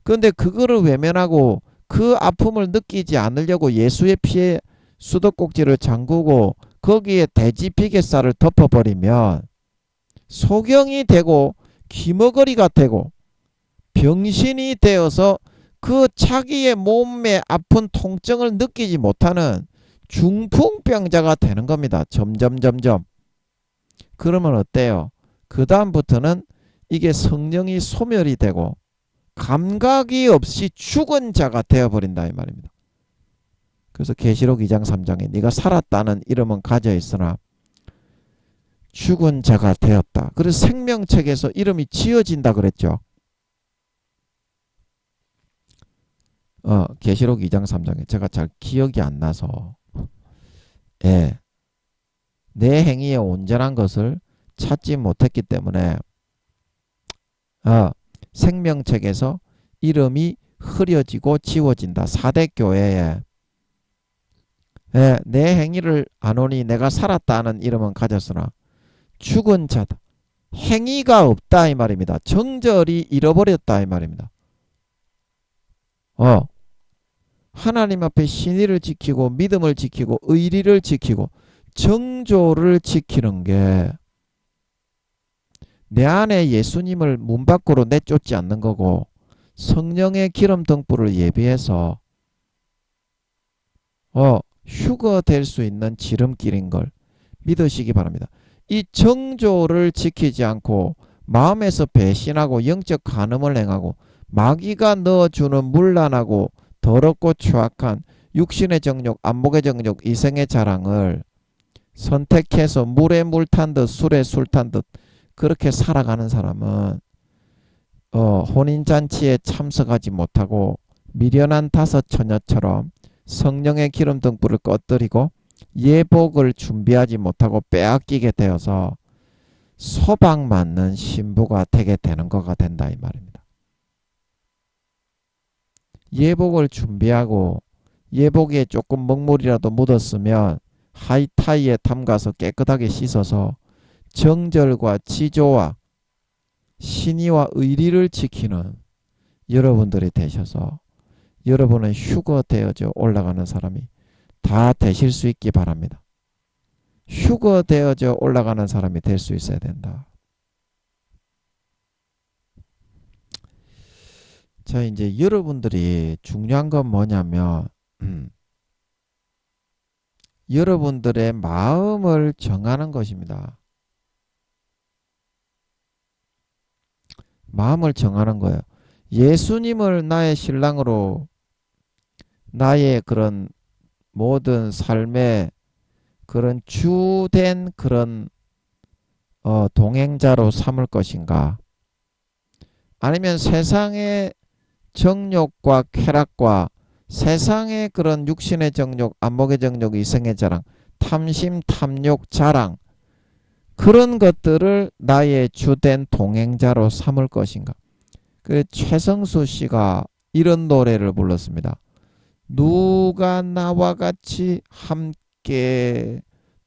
그런데 그거를 외면하고 그 아픔을 느끼지 않으려고 예수의 피에 수도꼭지를 잠그고 거기에 돼지피개살을 덮어버리면 소경이 되고 귀머거리가 되고 병신이 되어서 그 자기의 몸의 아픈 통증을 느끼지 못하는 중풍병자가 되는 겁니다. 점점. 그러면 어때요? 그 다음부터는 이게 성령이 소멸이 되고 감각이 없이 죽은 자가 되어버린다 이 말입니다. 그래서 계시록 2장 3장에 네가 살았다는 이름은 가져 있으나 죽은 자가 되었다. 그래서 생명책에서 이름이 지어진다 그랬죠. 계시록 2장 3장에 제가 잘 기억이 안 나서 내 행위의 온전한 것을 찾지 못했기 때문에 생명책에서 이름이 흐려지고 지워진다. 4대 교회에 내 행위를 안 오니 내가 살았다 하는 이름은 가졌으나 죽은 자다. 행위가 없다 이 말입니다. 정절이 잃어버렸다 이 말입니다. 하나님 앞에 신의를 지키고 믿음을 지키고 의리를 지키고 정조를 지키는 게 내 안에 예수님을 문 밖으로 내쫓지 않는 거고 성령의 기름 등불을 예비해서 휴거 될 수 있는 지름길인 걸 믿으시기 바랍니다. 이 정조를 지키지 않고 마음에서 배신하고 영적 간음을 행하고 마귀가 넣어주는 문란하고 더럽고 추악한 육신의 정욕, 안목의 정욕, 이생의 자랑을 선택해서 물에 물 탄 듯 술에 술 탄 듯 그렇게 살아가는 사람은 혼인잔치에 참석하지 못하고 미련한 다섯 처녀처럼 성령의 기름 등불을 꺼뜨리고 예복을 준비하지 못하고 빼앗기게 되어서 소방맞는 신부가 되게 되는 거가 된다 이 말입니다. 예복을 준비하고 예복에 조금 먹물이라도 묻었으면 하이타이에 담가서 깨끗하게 씻어서 정절과 지조와 신의와 의리를 지키는 여러분들이 되셔서 여러분은 휴거되어져 올라가는 사람이 다 되실 수 있기 바랍니다. 휴거되어져 올라가는 사람이 될 수 있어야 된다. 자, 이제 여러분들이 중요한 건 뭐냐면 여러분들의 마음을 정하는 것입니다. 마음을 정하는 거예요. 예수님을 나의 신랑으로 나의 그런 모든 삶의 그런 주된 그런 동행자로 삼을 것인가? 아니면 세상의 정욕과 쾌락과 세상의 그런 육신의 정욕, 안목의 정욕, 이성의 자랑, 탐심, 탐욕, 자랑 그런 것들을 나의 주된 동행자로 삼을 것인가? 그 최성수 씨가 이런 노래를 불렀습니다. 누가 나와 같이 함께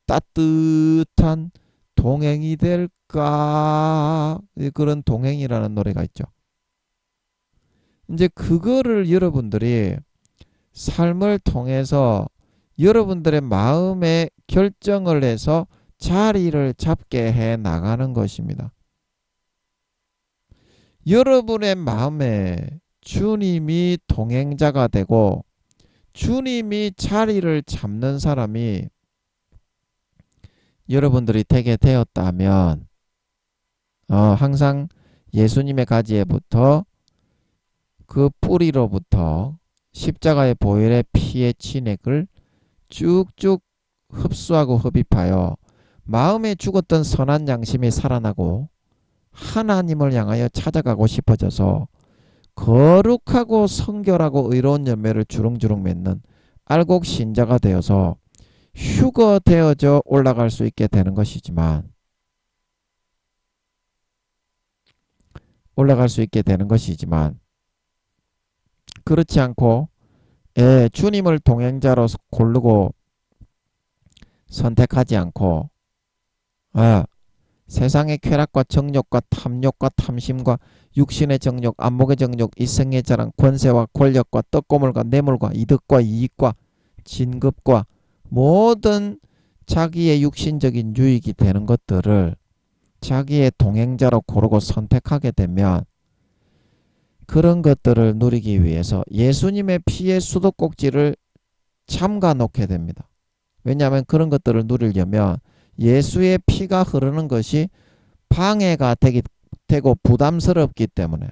따뜻한 동행이 될까? 그런 동행이라는 노래가 있죠. 이제 그거를 여러분들이 삶을 통해서 여러분들의 마음에 결정을 해서 자리를 잡게 해 나가는 것입니다. 여러분의 마음에 주님이 동행자가 되고 주님이 자리를 잡는 사람이 여러분들이 되게 되었다면 항상 예수님의 가지에부터 그 뿌리로부터 십자가의 보혈의 피의 진액을 쭉쭉 흡수하고 흡입하여 마음에 죽었던 선한 양심이 살아나고 하나님을 향하여 찾아가고 싶어져서 거룩하고 성결하고 의로운 열매를 주렁주렁 맺는 알곡 신자가 되어서 휴거되어져 올라갈 수 있게 되는 것이지만 그렇지 않고 주님을 동행자로 고르고 선택하지 않고 세상의 쾌락과 정욕과 탐욕과 탐심과 육신의 정욕, 안목의 정욕, 이성의 자랑, 권세와 권력과 떡고물과 뇌물과 이득과 이익과 진급과 모든 자기의 육신적인 유익이 되는 것들을 자기의 동행자로 고르고 선택하게 되면 그런 것들을 누리기 위해서 예수님의 피의 수도꼭지를 잠가 놓게 됩니다. 왜냐하면 그런 것들을 누리려면 예수의 피가 흐르는 것이 방해가 되고 부담스럽기 때문에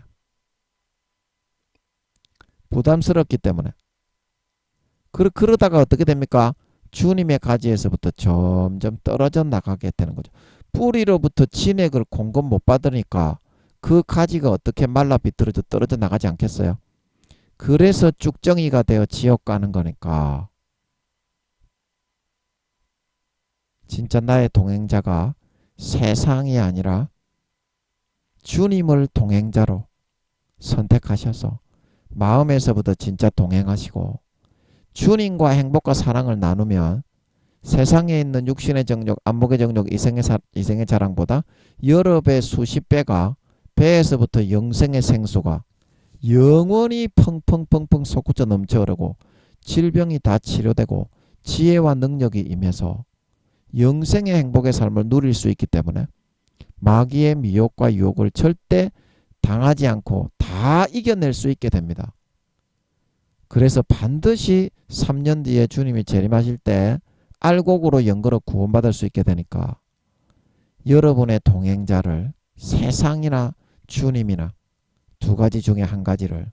그러다가 어떻게 됩니까? 주님의 가지에서부터 점점 떨어져 나가게 되는 거죠. 뿌리로부터 진액을 공급 못 받으니까 그 가지가 어떻게 말라 비틀어져 떨어져 나가지 않겠어요? 그래서 쭉정이가 되어 지옥 가는 거니까 진짜 나의 동행자가 세상이 아니라 주님을 동행자로 선택하셔서 마음에서부터 진짜 동행하시고 주님과 행복과 사랑을 나누면 세상에 있는 육신의 정욕, 안목의 정욕, 이생의 자랑보다 여러 배, 수십 배가 배에서부터 영생의 생수가 영원히 펑펑펑펑 솟구쳐 넘쳐 흐르고 질병이 다 치료되고 지혜와 능력이 임해서 영생의 행복의 삶을 누릴 수 있기 때문에 마귀의 미혹과 유혹을 절대 당하지 않고 다 이겨낼 수 있게 됩니다. 그래서 반드시 3년 뒤에 주님이 재림하실 때 알곡으로 연거로 구원받을 수 있게 되니까 여러분의 동행자를 세상이나 주님이나 두 가지 중에 한 가지를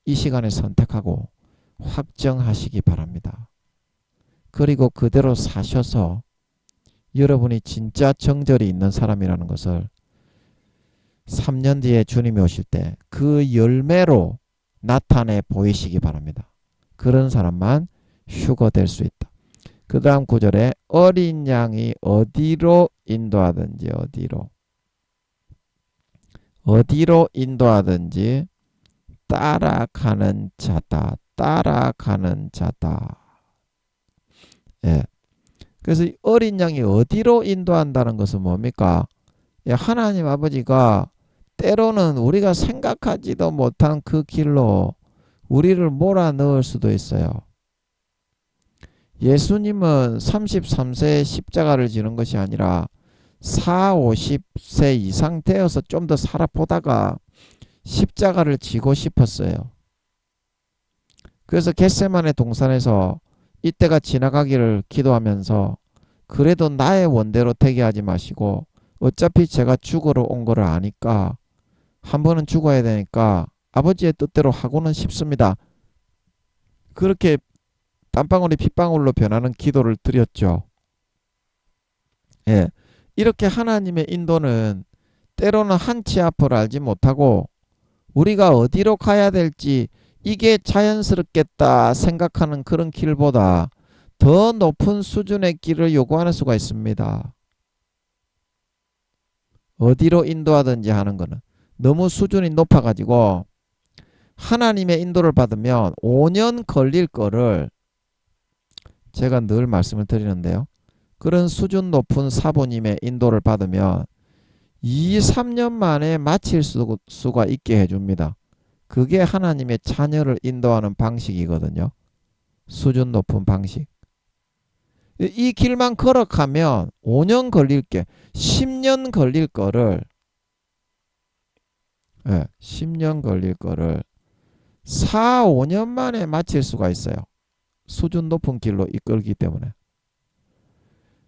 이 시간에 선택하고 확정하시기 바랍니다. 그리고 그대로 사셔서 여러분이 진짜 정절이 있는 사람이라는 것을 3년 뒤에 주님이 오실 때 그 열매로 나타내 보이시기 바랍니다. 그런 사람만 휴거될 수 있다. 그 다음 구절에 어린 양이 어디로 인도하든지 어디로 인도하든지 따라가는 자다. 따라가는 자다. 예. 그래서 어린 양이 어디로 인도한다는 것은 뭡니까? 하나님 아버지가 때로는 우리가 생각하지도 못한 그 길로 우리를 몰아넣을 수도 있어요. 예수님은 33세에 십자가를 지는 것이 아니라 40, 50세 이상 되어서 좀 더 살아보다가 십자가를 지고 싶었어요. 그래서 겟세마네 동산에서 이때가 지나가기를 기도하면서 그래도 나의 원대로 되게 하지 마시고 어차피 제가 죽으러 온 거를 아니까 한 번은 죽어야 되니까 아버지의 뜻대로 하고는 싶습니다. 그렇게 땀방울이 핏방울로 변하는 기도를 드렸죠. 예, 이렇게 하나님의 인도는 때로는 한치 앞을 알지 못하고 우리가 어디로 가야 될지 이게 자연스럽겠다 생각하는 그런 길보다 더 높은 수준의 길을 요구하는 수가 있습니다. 어디로 인도하든지 하는 거는 너무 수준이 높아가지고 하나님의 인도를 받으면 5년 걸릴 거를 제가 늘 말씀을 드리는데요. 그런 수준 높은 사부님의 인도를 받으면 2, 3년 만에 마칠 수가 있게 해줍니다. 그게 하나님의 자녀를 인도하는 방식이거든요. 수준 높은 방식. 이 길만 걸어가면 5년 걸릴 게 10년 걸릴 거를 10년 걸릴 거를 4, 5년 만에 마칠 수가 있어요. 수준 높은 길로 이끌기 때문에.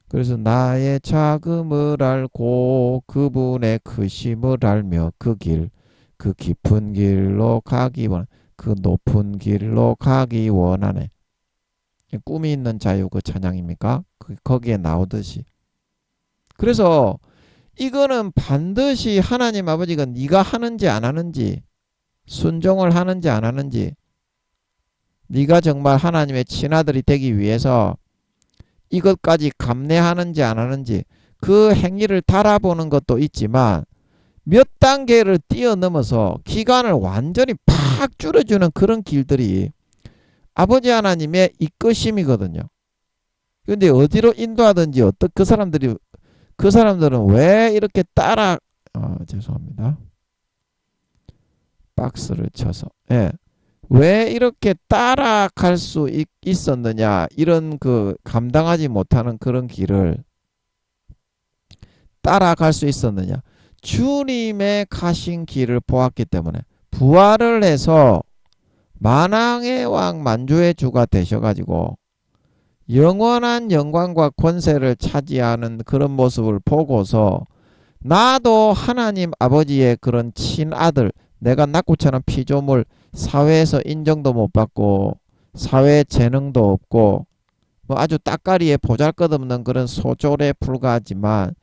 그래서 나의 자금을 알고 그분의 크심을 알며 그 길, 그 깊은 길로 가기 원하네. 그 높은 길로 가기 원하네. 꿈이 있는 자유 그 찬양입니까? 거기에 나오듯이. 그래서 이거는 반드시 하나님 아버지가 네가 하는지 안 하는지, 순종을 하는지 안 하는지, 네가 정말 하나님의 친아들이 되기 위해서 이것까지 감내하는지 안 하는지 그 행위를 달아보는 것도 있지만 몇 단계를 뛰어넘어서 기간을 완전히 팍 줄여주는 그런 길들이 아버지 하나님의 이끄심이거든요. 근데 어디로 인도하든지 그 사람들은 왜 이렇게 죄송합니다. 박스를 쳐서. 예. 왜 이렇게 따라갈 수 있었느냐. 이런 그 감당하지 못하는 그런 길을 따라갈 수 있었느냐. 주님의 가신 길을 보았기 때문에 부활을 해서 만왕의 왕 만주의 주가 되셔가지고 영원한 영광과 권세를 차지하는 그런 모습을 보고서 나도 하나님 아버지의 그런 친아들, 내가 낙구처럼 피조물, 사회에서 인정도 못 받고 사회 재능도 없고 뭐 아주 따까리에 보잘것없는 그런 소졸에 불과하지만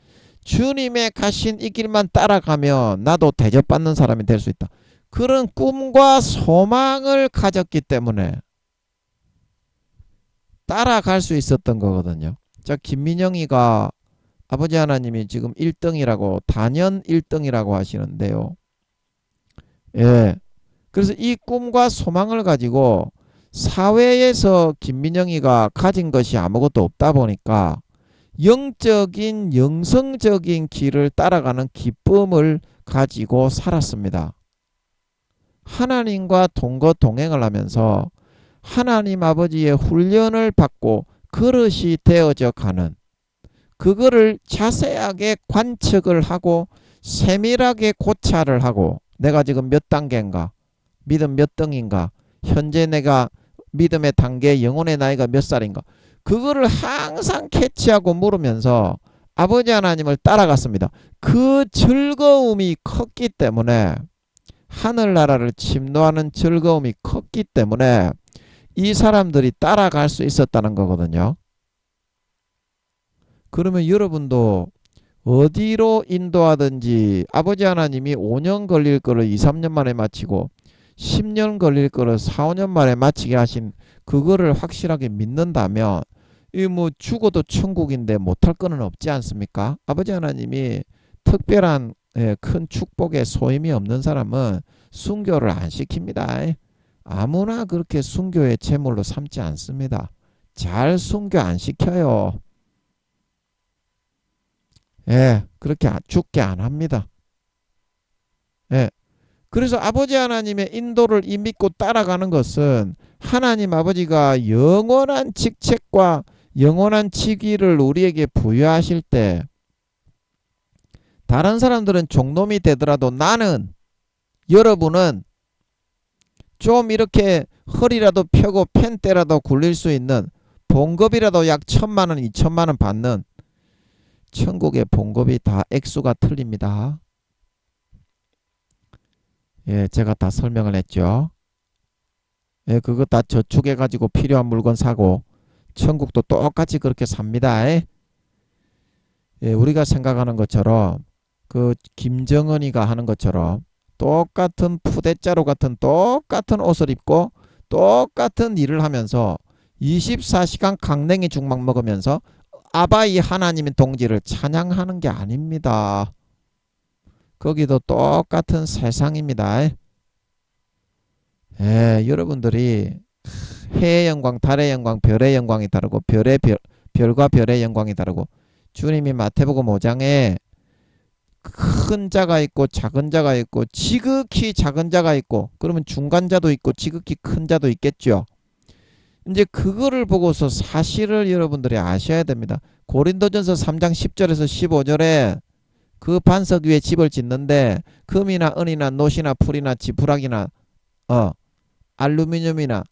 주님의 가신 이 길만 따라가면 나도 대접받는 사람이 될 수 있다. 그런 꿈과 소망을 가졌기 때문에 따라갈 수 있었던 거거든요. 자, 김민영이가 아버지 하나님이 지금 1등이라고 단연 1등이라고 하시는데요. 예, 그래서 이 꿈과 소망을 가지고 사회에서 김민영이가 가진 것이 아무것도 없다 보니까 영적인 영성적인 길을 따라가는 기쁨을 가지고 살았습니다. 하나님과 동거동행을 하면서 하나님 아버지의 훈련을 받고 그릇이 되어져 가는, 그거를 자세하게 관측을 하고 세밀하게 고찰을 하고, 내가 지금 몇 단계인가, 믿음 몇 등인가, 현재 내가 믿음의 단계, 영혼의 나이가 몇 살인가, 그거를 항상 캐치하고 물으면서 아버지 하나님을 따라갔습니다. 그 즐거움이 컸기 때문에, 하늘나라를 침노하는 즐거움이 컸기 때문에 이 사람들이 따라갈 수 있었다는 거거든요. 그러면 여러분도 어디로 인도하든지 아버지 하나님이 5년 걸릴 거를 2, 3년 만에 마치고 10년 걸릴 거를 4, 5년 만에 마치게 하신 그거를 확실하게 믿는다면, 이 뭐 죽어도 천국인데 못할 거는 없지 않습니까? 아버지 하나님이 특별한 큰 축복에 소임이 없는 사람은 순교를 안 시킵니다. 아무나 그렇게 순교의 제물로 삼지 않습니다. 잘 순교 안 시켜요. 그렇게 죽게 안 합니다. 그래서 아버지 하나님의 인도를 이 믿고 따라가는 것은 하나님 아버지가 영원한 직책과 영원한 직위를 우리에게 부여하실 때, 다른 사람들은 종놈이 되더라도 나는, 여러분은 좀 이렇게 허리라도 펴고 펜대라도 굴릴 수 있는, 봉급이라도 약 1,000만원 2,000만원 받는, 천국의 봉급이 다 액수가 틀립니다. 제가 다 설명을 했죠. 그거 다 저축해 가지고 필요한 물건 사고 천국도 똑같이 그렇게 삽니다. 우리가 생각하는 것처럼, 그 김정은이가 하는 것처럼 똑같은 푸대자루 같은 똑같은 옷을 입고 똑같은 일을 하면서 24시간 강냉이 죽막 먹으면서 아바이 하나님의 동지를 찬양하는 게 아닙니다. 거기도 똑같은 세상입니다. 여러분들이 해의 영광, 달의 영광, 별의 영광이 다르고 별과 별의 영광이 다르고, 주님이 마태복음 5장에 큰 자가 있고 작은 자가 있고 지극히 작은 자가 있고, 그러면 중간자도 있고 지극히 큰 자도 있겠죠. 이제 그거를 보고서 사실을 여러분들이 아셔야 됩니다. 고린도전서 3장 10절에서 15절에 그 반석 위에 집을 짓는데 금이나 은이나 노시나 풀이나 지푸라기나 알루미늄이나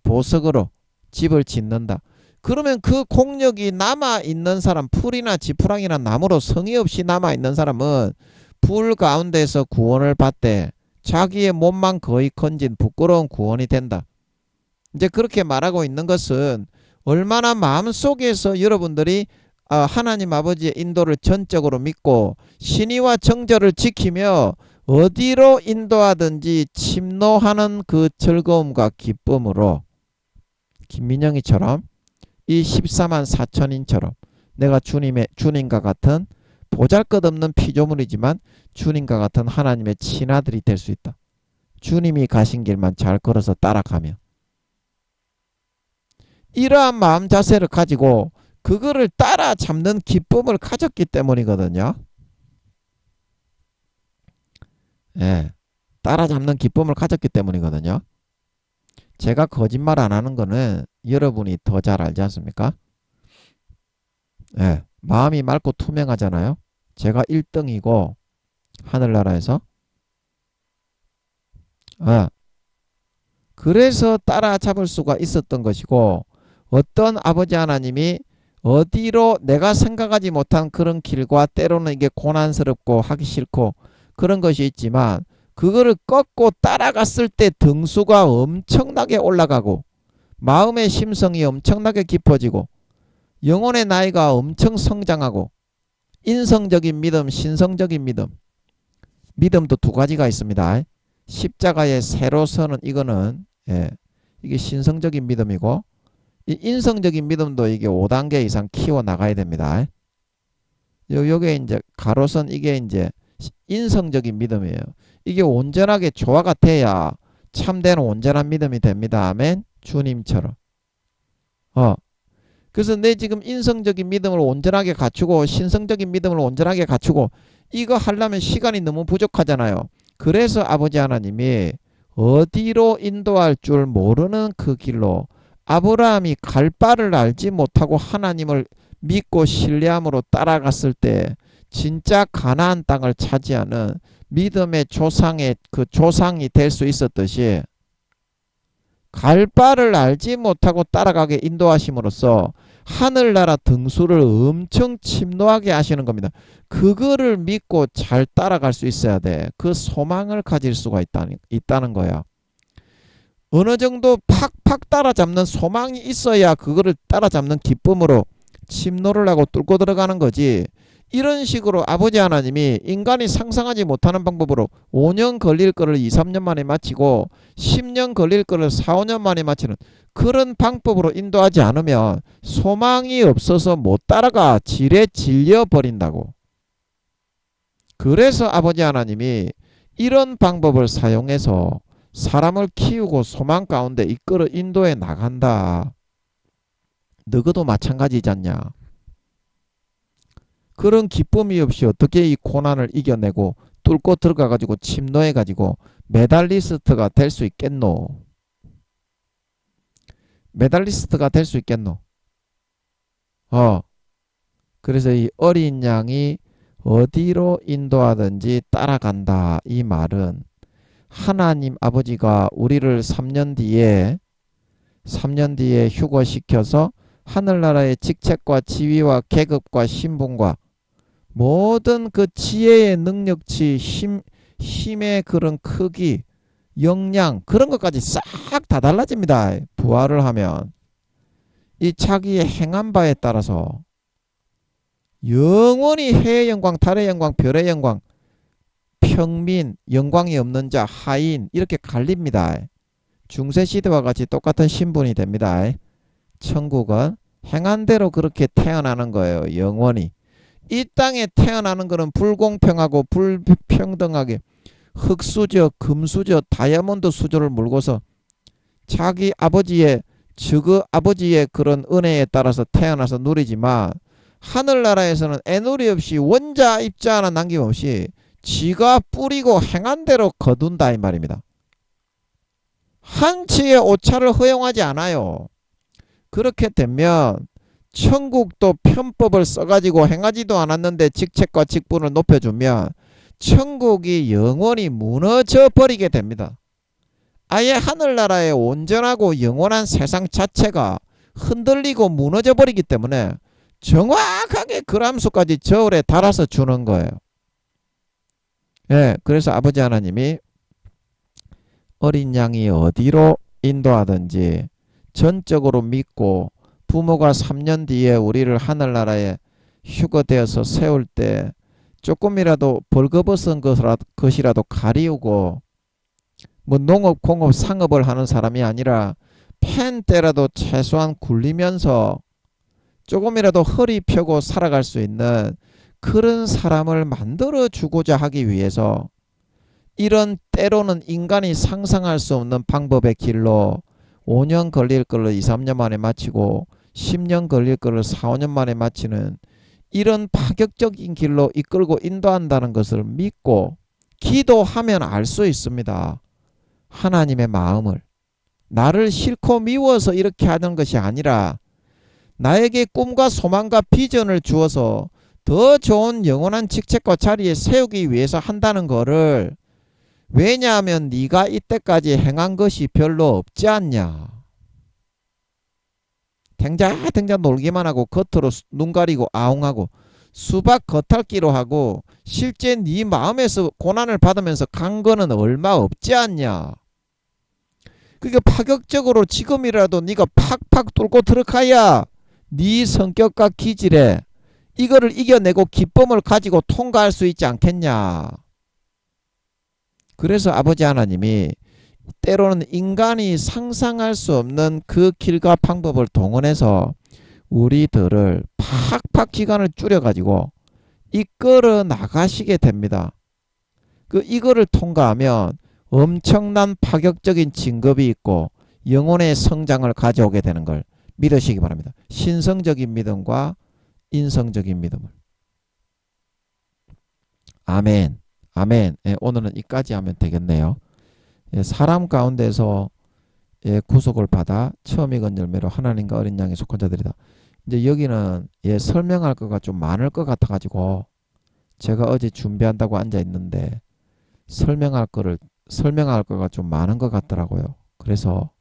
보석으로 집을 짓는다. 그러면 그 공력이 남아있는 사람, 풀이나 지푸라기나 나무로 성의 없이 남아있는 사람은 불 가운데서 구원을 받되 자기의 몸만 거의 건진 부끄러운 구원이 된다. 이제 그렇게 말하고 있는 것은 얼마나 마음속에서 여러분들이 하나님 아버지의 인도를 전적으로 믿고 신의와 정절을 지키며 어디로 인도하든지 침노하는 그 즐거움과 기쁨으로, 김민영이처럼 이 14만 4천인처럼 내가 주님과 같은 보잘것없는 피조물이지만 주님과 같은 하나님의 친아들이 될 수 있다. 주님이 가신 길만 잘 걸어서 따라가며, 이러한 마음 자세를 가지고 그거를 따라잡는 기쁨을 가졌기 때문이거든요. 따라잡는 기쁨을 가졌기 때문이거든요. 제가 거짓말 안 하는 거는 여러분이 더 잘 알지 않습니까? 마음이 맑고 투명하잖아요. 제가 1등이고 하늘나라에서 그래서 따라잡을 수가 있었던 것이고, 어떤 아버지 하나님이 어디로 내가 생각하지 못한 그런 길과, 때로는 이게 고난스럽고 하기 싫고 그런 것이 있지만 그거를 꺾고 따라갔을 때 등수가 엄청나게 올라가고 마음의 심성이 엄청나게 깊어지고 영혼의 나이가 엄청 성장하고, 인성적인 믿음, 신성적인 믿음, 믿음도 두 가지가 있습니다. 십자가의 세로 서는 이거는 이게 신성적인 믿음이고, 이 인성적인 믿음도 이게 5단계 이상 키워 나가야 됩니다. 요게 이제 가로선, 이게 이제 인성적인 믿음이에요. 이게 온전하게 조화가 돼야 참된 온전한 믿음이 됩니다. 아멘. 주님처럼. 그래서 내 지금 인성적인 믿음을 온전하게 갖추고 신성적인 믿음을 온전하게 갖추고 이거 하려면 시간이 너무 부족하잖아요. 그래서 아버지 하나님이 어디로 인도할 줄 모르는 그 길로 아브라함이 갈 바를 알지 못하고 하나님을 믿고 신뢰함으로 따라갔을 때 진짜 가나안 땅을 차지하는 믿음의 조상의 그 조상이 될 수 있었듯이 갈 바를 알지 못하고 따라가게 인도하심으로써 하늘나라 등수를 엄청 침노하게 하시는 겁니다. 그거를 믿고 잘 따라갈 수 있어야 돼. 그 소망을 가질 수가 있다는 거야. 어느 정도 팍팍 따라잡는 소망이 있어야 그거를 따라잡는 기쁨으로 침노를 하고 뚫고 들어가는 거지. 이런 식으로 아버지 하나님이 인간이 상상하지 못하는 방법으로 5년 걸릴 거를 2, 3년 만에 마치고 10년 걸릴 거를 4, 5년 만에 마치는 그런 방법으로 인도하지 않으면 소망이 없어서 못 따라가 지레 질려버린다고. 그래서 아버지 하나님이 이런 방법을 사용해서 사람을 키우고 소망 가운데 이끌어 인도해 나간다. 너희도 마찬가지지 않냐. 그런 기쁨이 없이 어떻게 이 고난을 이겨내고 뚫고 들어가가지고 침노해가지고 메달리스트가 될 수 있겠노? 메달리스트가 될 수 있겠노? 그래서 이 어린 양이 어디로 인도하든지 따라간다. 이 말은 하나님 아버지가 우리를 3년 뒤에 휴거시켜서 하늘나라의 직책과 지위와 계급과 신분과 모든 그 지혜의 능력치, 힘의 그런 크기, 역량 그런 것까지 싹 다 달라집니다. 부활을 하면 이 자기의 행한 바에 따라서 영원히 해의 영광, 달의 영광, 별의 영광, 평민, 영광이 없는 자, 하인 이렇게 갈립니다. 중세시대와 같이 똑같은 신분이 됩니다. 천국은 행한 대로 그렇게 태어나는 거예요. 영원히. 이 땅에 태어나는 것은 불공평하고 불평등하게 흙수저, 금수저, 다이아몬드 수저를 물고서 자기 아버지의 아버지의 그런 은혜에 따라서 태어나서 누리지만 하늘나라에서는 애누리 없이 원자 입자 하나 남김없이 지가 뿌리고 행한 대로 거둔다 이 말입니다. 한치의 오차를 허용하지 않아요. 그렇게 되면 천국도 편법을 써가지고 행하지도 않았는데 직책과 직분을 높여주면 천국이 영원히 무너져 버리게 됩니다. 아예 하늘나라의 온전하고 영원한 세상 자체가 흔들리고 무너져 버리기 때문에 정확하게 그람수까지 저울에 달아서 주는 거예요. 그래서 아버지 하나님이 어린 양이 어디로 인도하든지 전적으로 믿고 부모가 3년 뒤에 우리를 하늘나라에 휴거되어서 세울 때 조금이라도 벌거벗은 것이라도 가리우고 뭐 농업, 공업, 상업을 하는 사람이 아니라 펜 때라도 최소한 굴리면서 조금이라도 허리 펴고 살아갈 수 있는 그런 사람을 만들어 주고자 하기 위해서 이런 때로는 인간이 상상할 수 없는 방법의 길로 5년 걸릴 걸로 2, 3년 만에 마치고 10년 걸릴 걸을 4, 5년 만에 마치는 이런 파격적인 길로 이끌고 인도한다는 것을 믿고 기도하면 알 수 있습니다. 하나님의 마음을. 나를 싫고 미워서 이렇게 하는 것이 아니라 나에게 꿈과 소망과 비전을 주어서 더 좋은 영원한 직책과 자리에 세우기 위해서 한다는 거를 왜냐하면 네가 이때까지 행한 것이 별로 없지 않냐. 댕자 놀기만 하고 겉으로 눈 가리고 아웅하고 수박 겉핥기로 하고 실제 네 마음에서 고난을 받으면서 간 거는 얼마 없지 않냐. 그게 파격적으로 지금이라도 네가 팍팍 뚫고 들어가야 네 성격과 기질에 이거를 이겨내고 기쁨을 가지고 통과할 수 있지 않겠냐. 그래서 아버지 하나님이 때로는 인간이 상상할 수 없는 그 길과 방법을 동원해서 우리들을 팍팍 기간을 줄여가지고 이끌어 나가시게 됩니다. 이거를 통과하면 엄청난 파격적인 진급이 있고 영혼의 성장을 가져오게 되는 걸 믿으시기 바랍니다. 신성적인 믿음과 인성적인 믿음을. 아멘. 아멘. 예, 오늘은 이까지 하면 되겠네요. 예, 사람 가운데서 예, 구속을 받아 처음 익은 열매로 하나님과 어린 양에 속한 자들이다. 이제 여기는 예, 설명할 거가 좀 많을 것 같아 가지고 제가 어제 준비한다고 앉아 있는데 설명할 거가 좀 많은 것 같더라고요. 그래서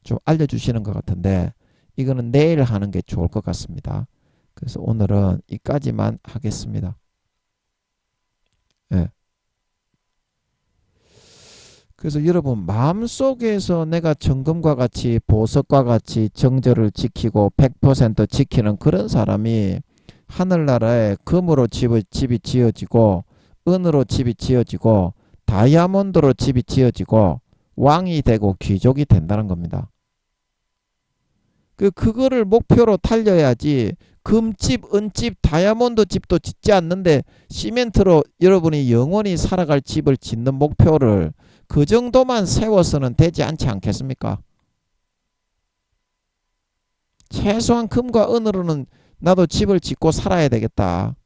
좀 알려주시는 것 같은데 이거는 내일 하는 게 좋을 것 같습니다. 그래서 오늘은 이까지만 하겠습니다. 예. 그래서 여러분 마음속에서 내가 정금과 같이 보석과 같이 정절을 지키고 100% 지키는 그런 사람이 하늘나라에 금으로 집이 지어지고 은으로 집이 지어지고 다이아몬드로 집이 지어지고 왕이 되고 귀족이 된다는 겁니다. 그거를 목표로 달려야지 금집, 은집, 다이아몬드 집도 짓지 않는데 시멘트로 여러분이 영원히 살아갈 집을 짓는 목표를 그 정도만 세워서는 되지 않지 않겠습니까? 최소한 금과 은으로는 나도 집을 짓고 살아야 되겠다.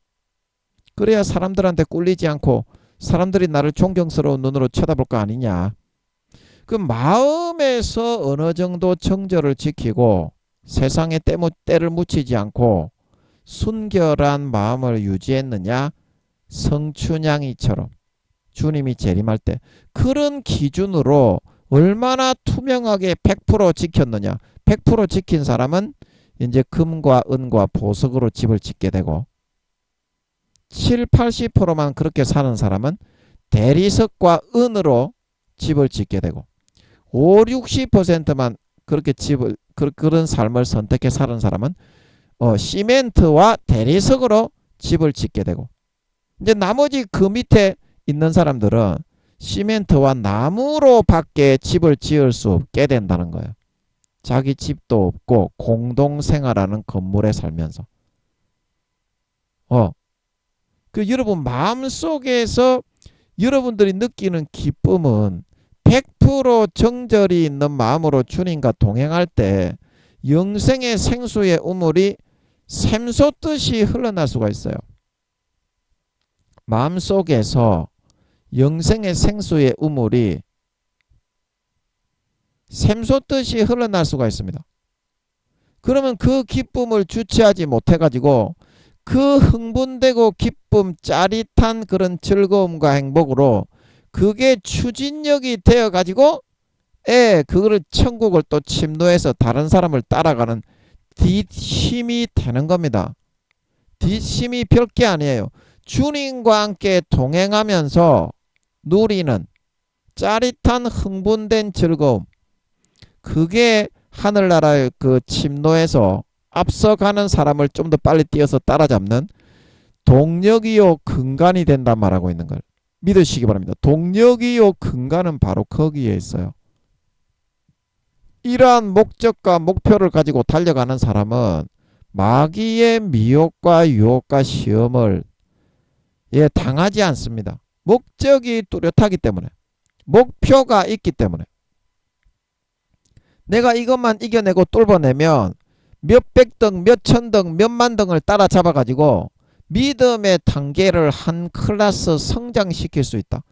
그래야 사람들한테 꿀리지 않고 사람들이 나를 존경스러운 눈으로 쳐다볼 거 아니냐. 그 마음에서 어느 정도 정절을 지키고 세상에 때를 묻히지 않고 순결한 마음을 유지했느냐. 성춘향이처럼 주님이 재림할 때 그런 기준으로 얼마나 투명하게 100% 지켰느냐. 100% 지킨 사람은 이제 금과 은과 보석으로 집을 짓게 되고 7, 80%만 그렇게 사는 사람은 대리석과 은으로 집을 짓게 되고 5, 60%만 그렇게 그런 삶을 선택해 사는 사람은 시멘트와 대리석으로 집을 짓게 되고 이제 나머지 그 밑에 있는 사람들은 시멘트와 나무로 밖에 집을 지을 수 없게 된다는 거예요. 자기 집도 없고 공동생활하는 건물에 살면서 여러분 마음속에서 여러분들이 느끼는 기쁨은 100% 정절이 있는 마음으로 주님과 동행할 때 영생의 생수의 우물이 샘솟듯이 흘러날 수가 있어요. 마음속에서 영생의 생수의 우물이 샘솟듯이 흘러날 수가 있습니다. 그러면 그 기쁨을 주체하지 못해가지고 그 흥분되고 기쁨, 짜릿한 그런 즐거움과 행복으로 그게 추진력이 되어가지고 그거를 천국을 또 침노해서 다른 사람을 따라가는 뒷힘이 되는 겁니다. 뒷힘이 별게 아니에요. 주님과 함께 동행하면서 누리는 짜릿한 흥분된 즐거움, 그게 하늘나라의 그 침노에서 앞서가는 사람을 좀 더 빨리 뛰어서 따라잡는 동력이요 근간이 된단 말하고 있는 걸 믿으시기 바랍니다. 동력이요 근간은 바로 거기에 있어요. 이러한 목적과 목표를 가지고 달려가는 사람은 마귀의 미혹과 유혹과 시험을 당하지 않습니다. 목적이 뚜렷하기 때문에, 목표가 있기 때문에. 내가 이것만 이겨내고 뚫어내면 몇백 등, 몇천 등, 몇만 등을 따라잡아 가지고 믿음의 단계를 한 클래스 성장시킬 수 있다.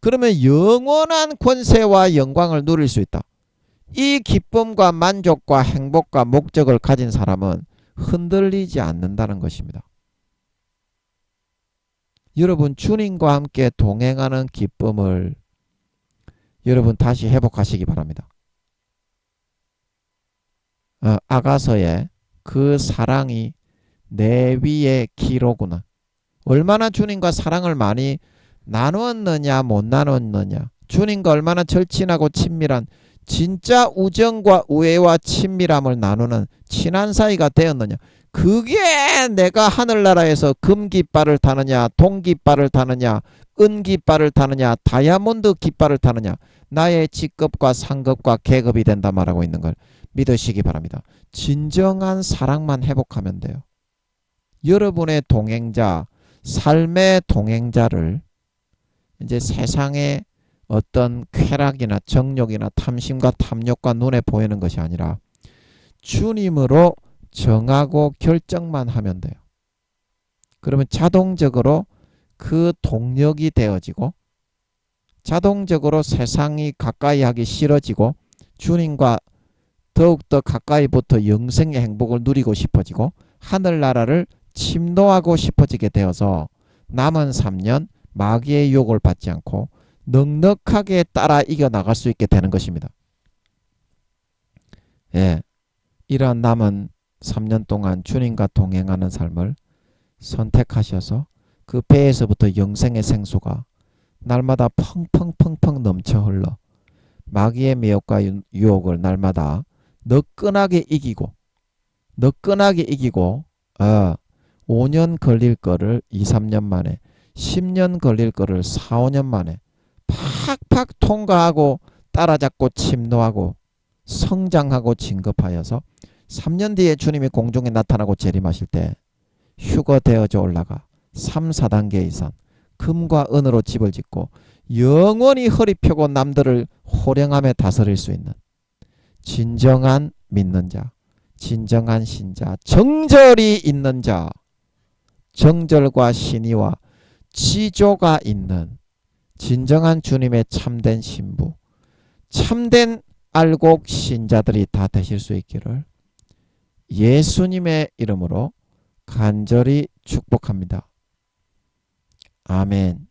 그러면 영원한 권세와 영광을 누릴 수 있다. 이 기쁨과 만족과 행복과 목적을 가진 사람은 흔들리지 않는다는 것입니다. 여러분 주님과 함께 동행하는 기쁨을 여러분 다시 회복하시기 바랍니다. 아가서에 그 사랑이 내 위에 기로구나. 얼마나 주님과 사랑을 많이 나누었느냐 못 나누었느냐. 주님과 얼마나 절친하고 친밀한 진짜 우정과 우애와 친밀함을 나누는 친한 사이가 되었느냐. 그게 내가 하늘나라에서 금깃발을 타느냐 동깃발을 타느냐 은깃발을 타느냐 다이아몬드 깃발을 타느냐 나의 직급과 상급과 계급이 된다 말하고 있는 걸 믿으시기 바랍니다. 진정한 사랑만 회복하면 돼요. 여러분의 동행자, 삶의 동행자를 이제 세상에 어떤 쾌락이나 정욕이나 탐심과 탐욕과 눈에 보이는 것이 아니라 주님으로 정하고 결정만 하면 돼요. 그러면 자동적으로 그 동력이 되어지고 자동적으로 세상이 가까이 하기 싫어지고 주님과 더욱더 가까이 붙어 영생의 행복을 누리고 싶어지고 하늘나라를 침노하고 싶어지게 되어서 남은 3년 마귀의 유혹을 받지 않고 넉넉하게 따라 이겨나갈 수 있게 되는 것입니다. 예, 이러한 남은 3년 동안 주님과 동행하는 삶을 선택하셔서 그 배에서부터 영생의 생수가 날마다 펑펑펑펑 넘쳐 흘러 마귀의 미혹과 유혹을 날마다 너끈하게 이기고 5년 걸릴 거를 2, 3년 만에 10년 걸릴 거를 4, 5년 만에 팍팍 통과하고 따라잡고 침노하고 성장하고 진급하여서 3년 뒤에 주님이 공중에 나타나고 재림하실 때 휴거되어져 올라가 3, 4단계 이상 금과 은으로 집을 짓고 영원히 허리 펴고 남들을 호령하며 다스릴 수 있는 진정한 믿는 자, 진정한 신자, 정절이 있는 자, 정절과 신의와 지조가 있는 진정한 주님의 참된 신부, 참된 알곡 신자들이 다 되실 수 있기를 예수님의 이름으로 간절히 축복합니다. 아멘.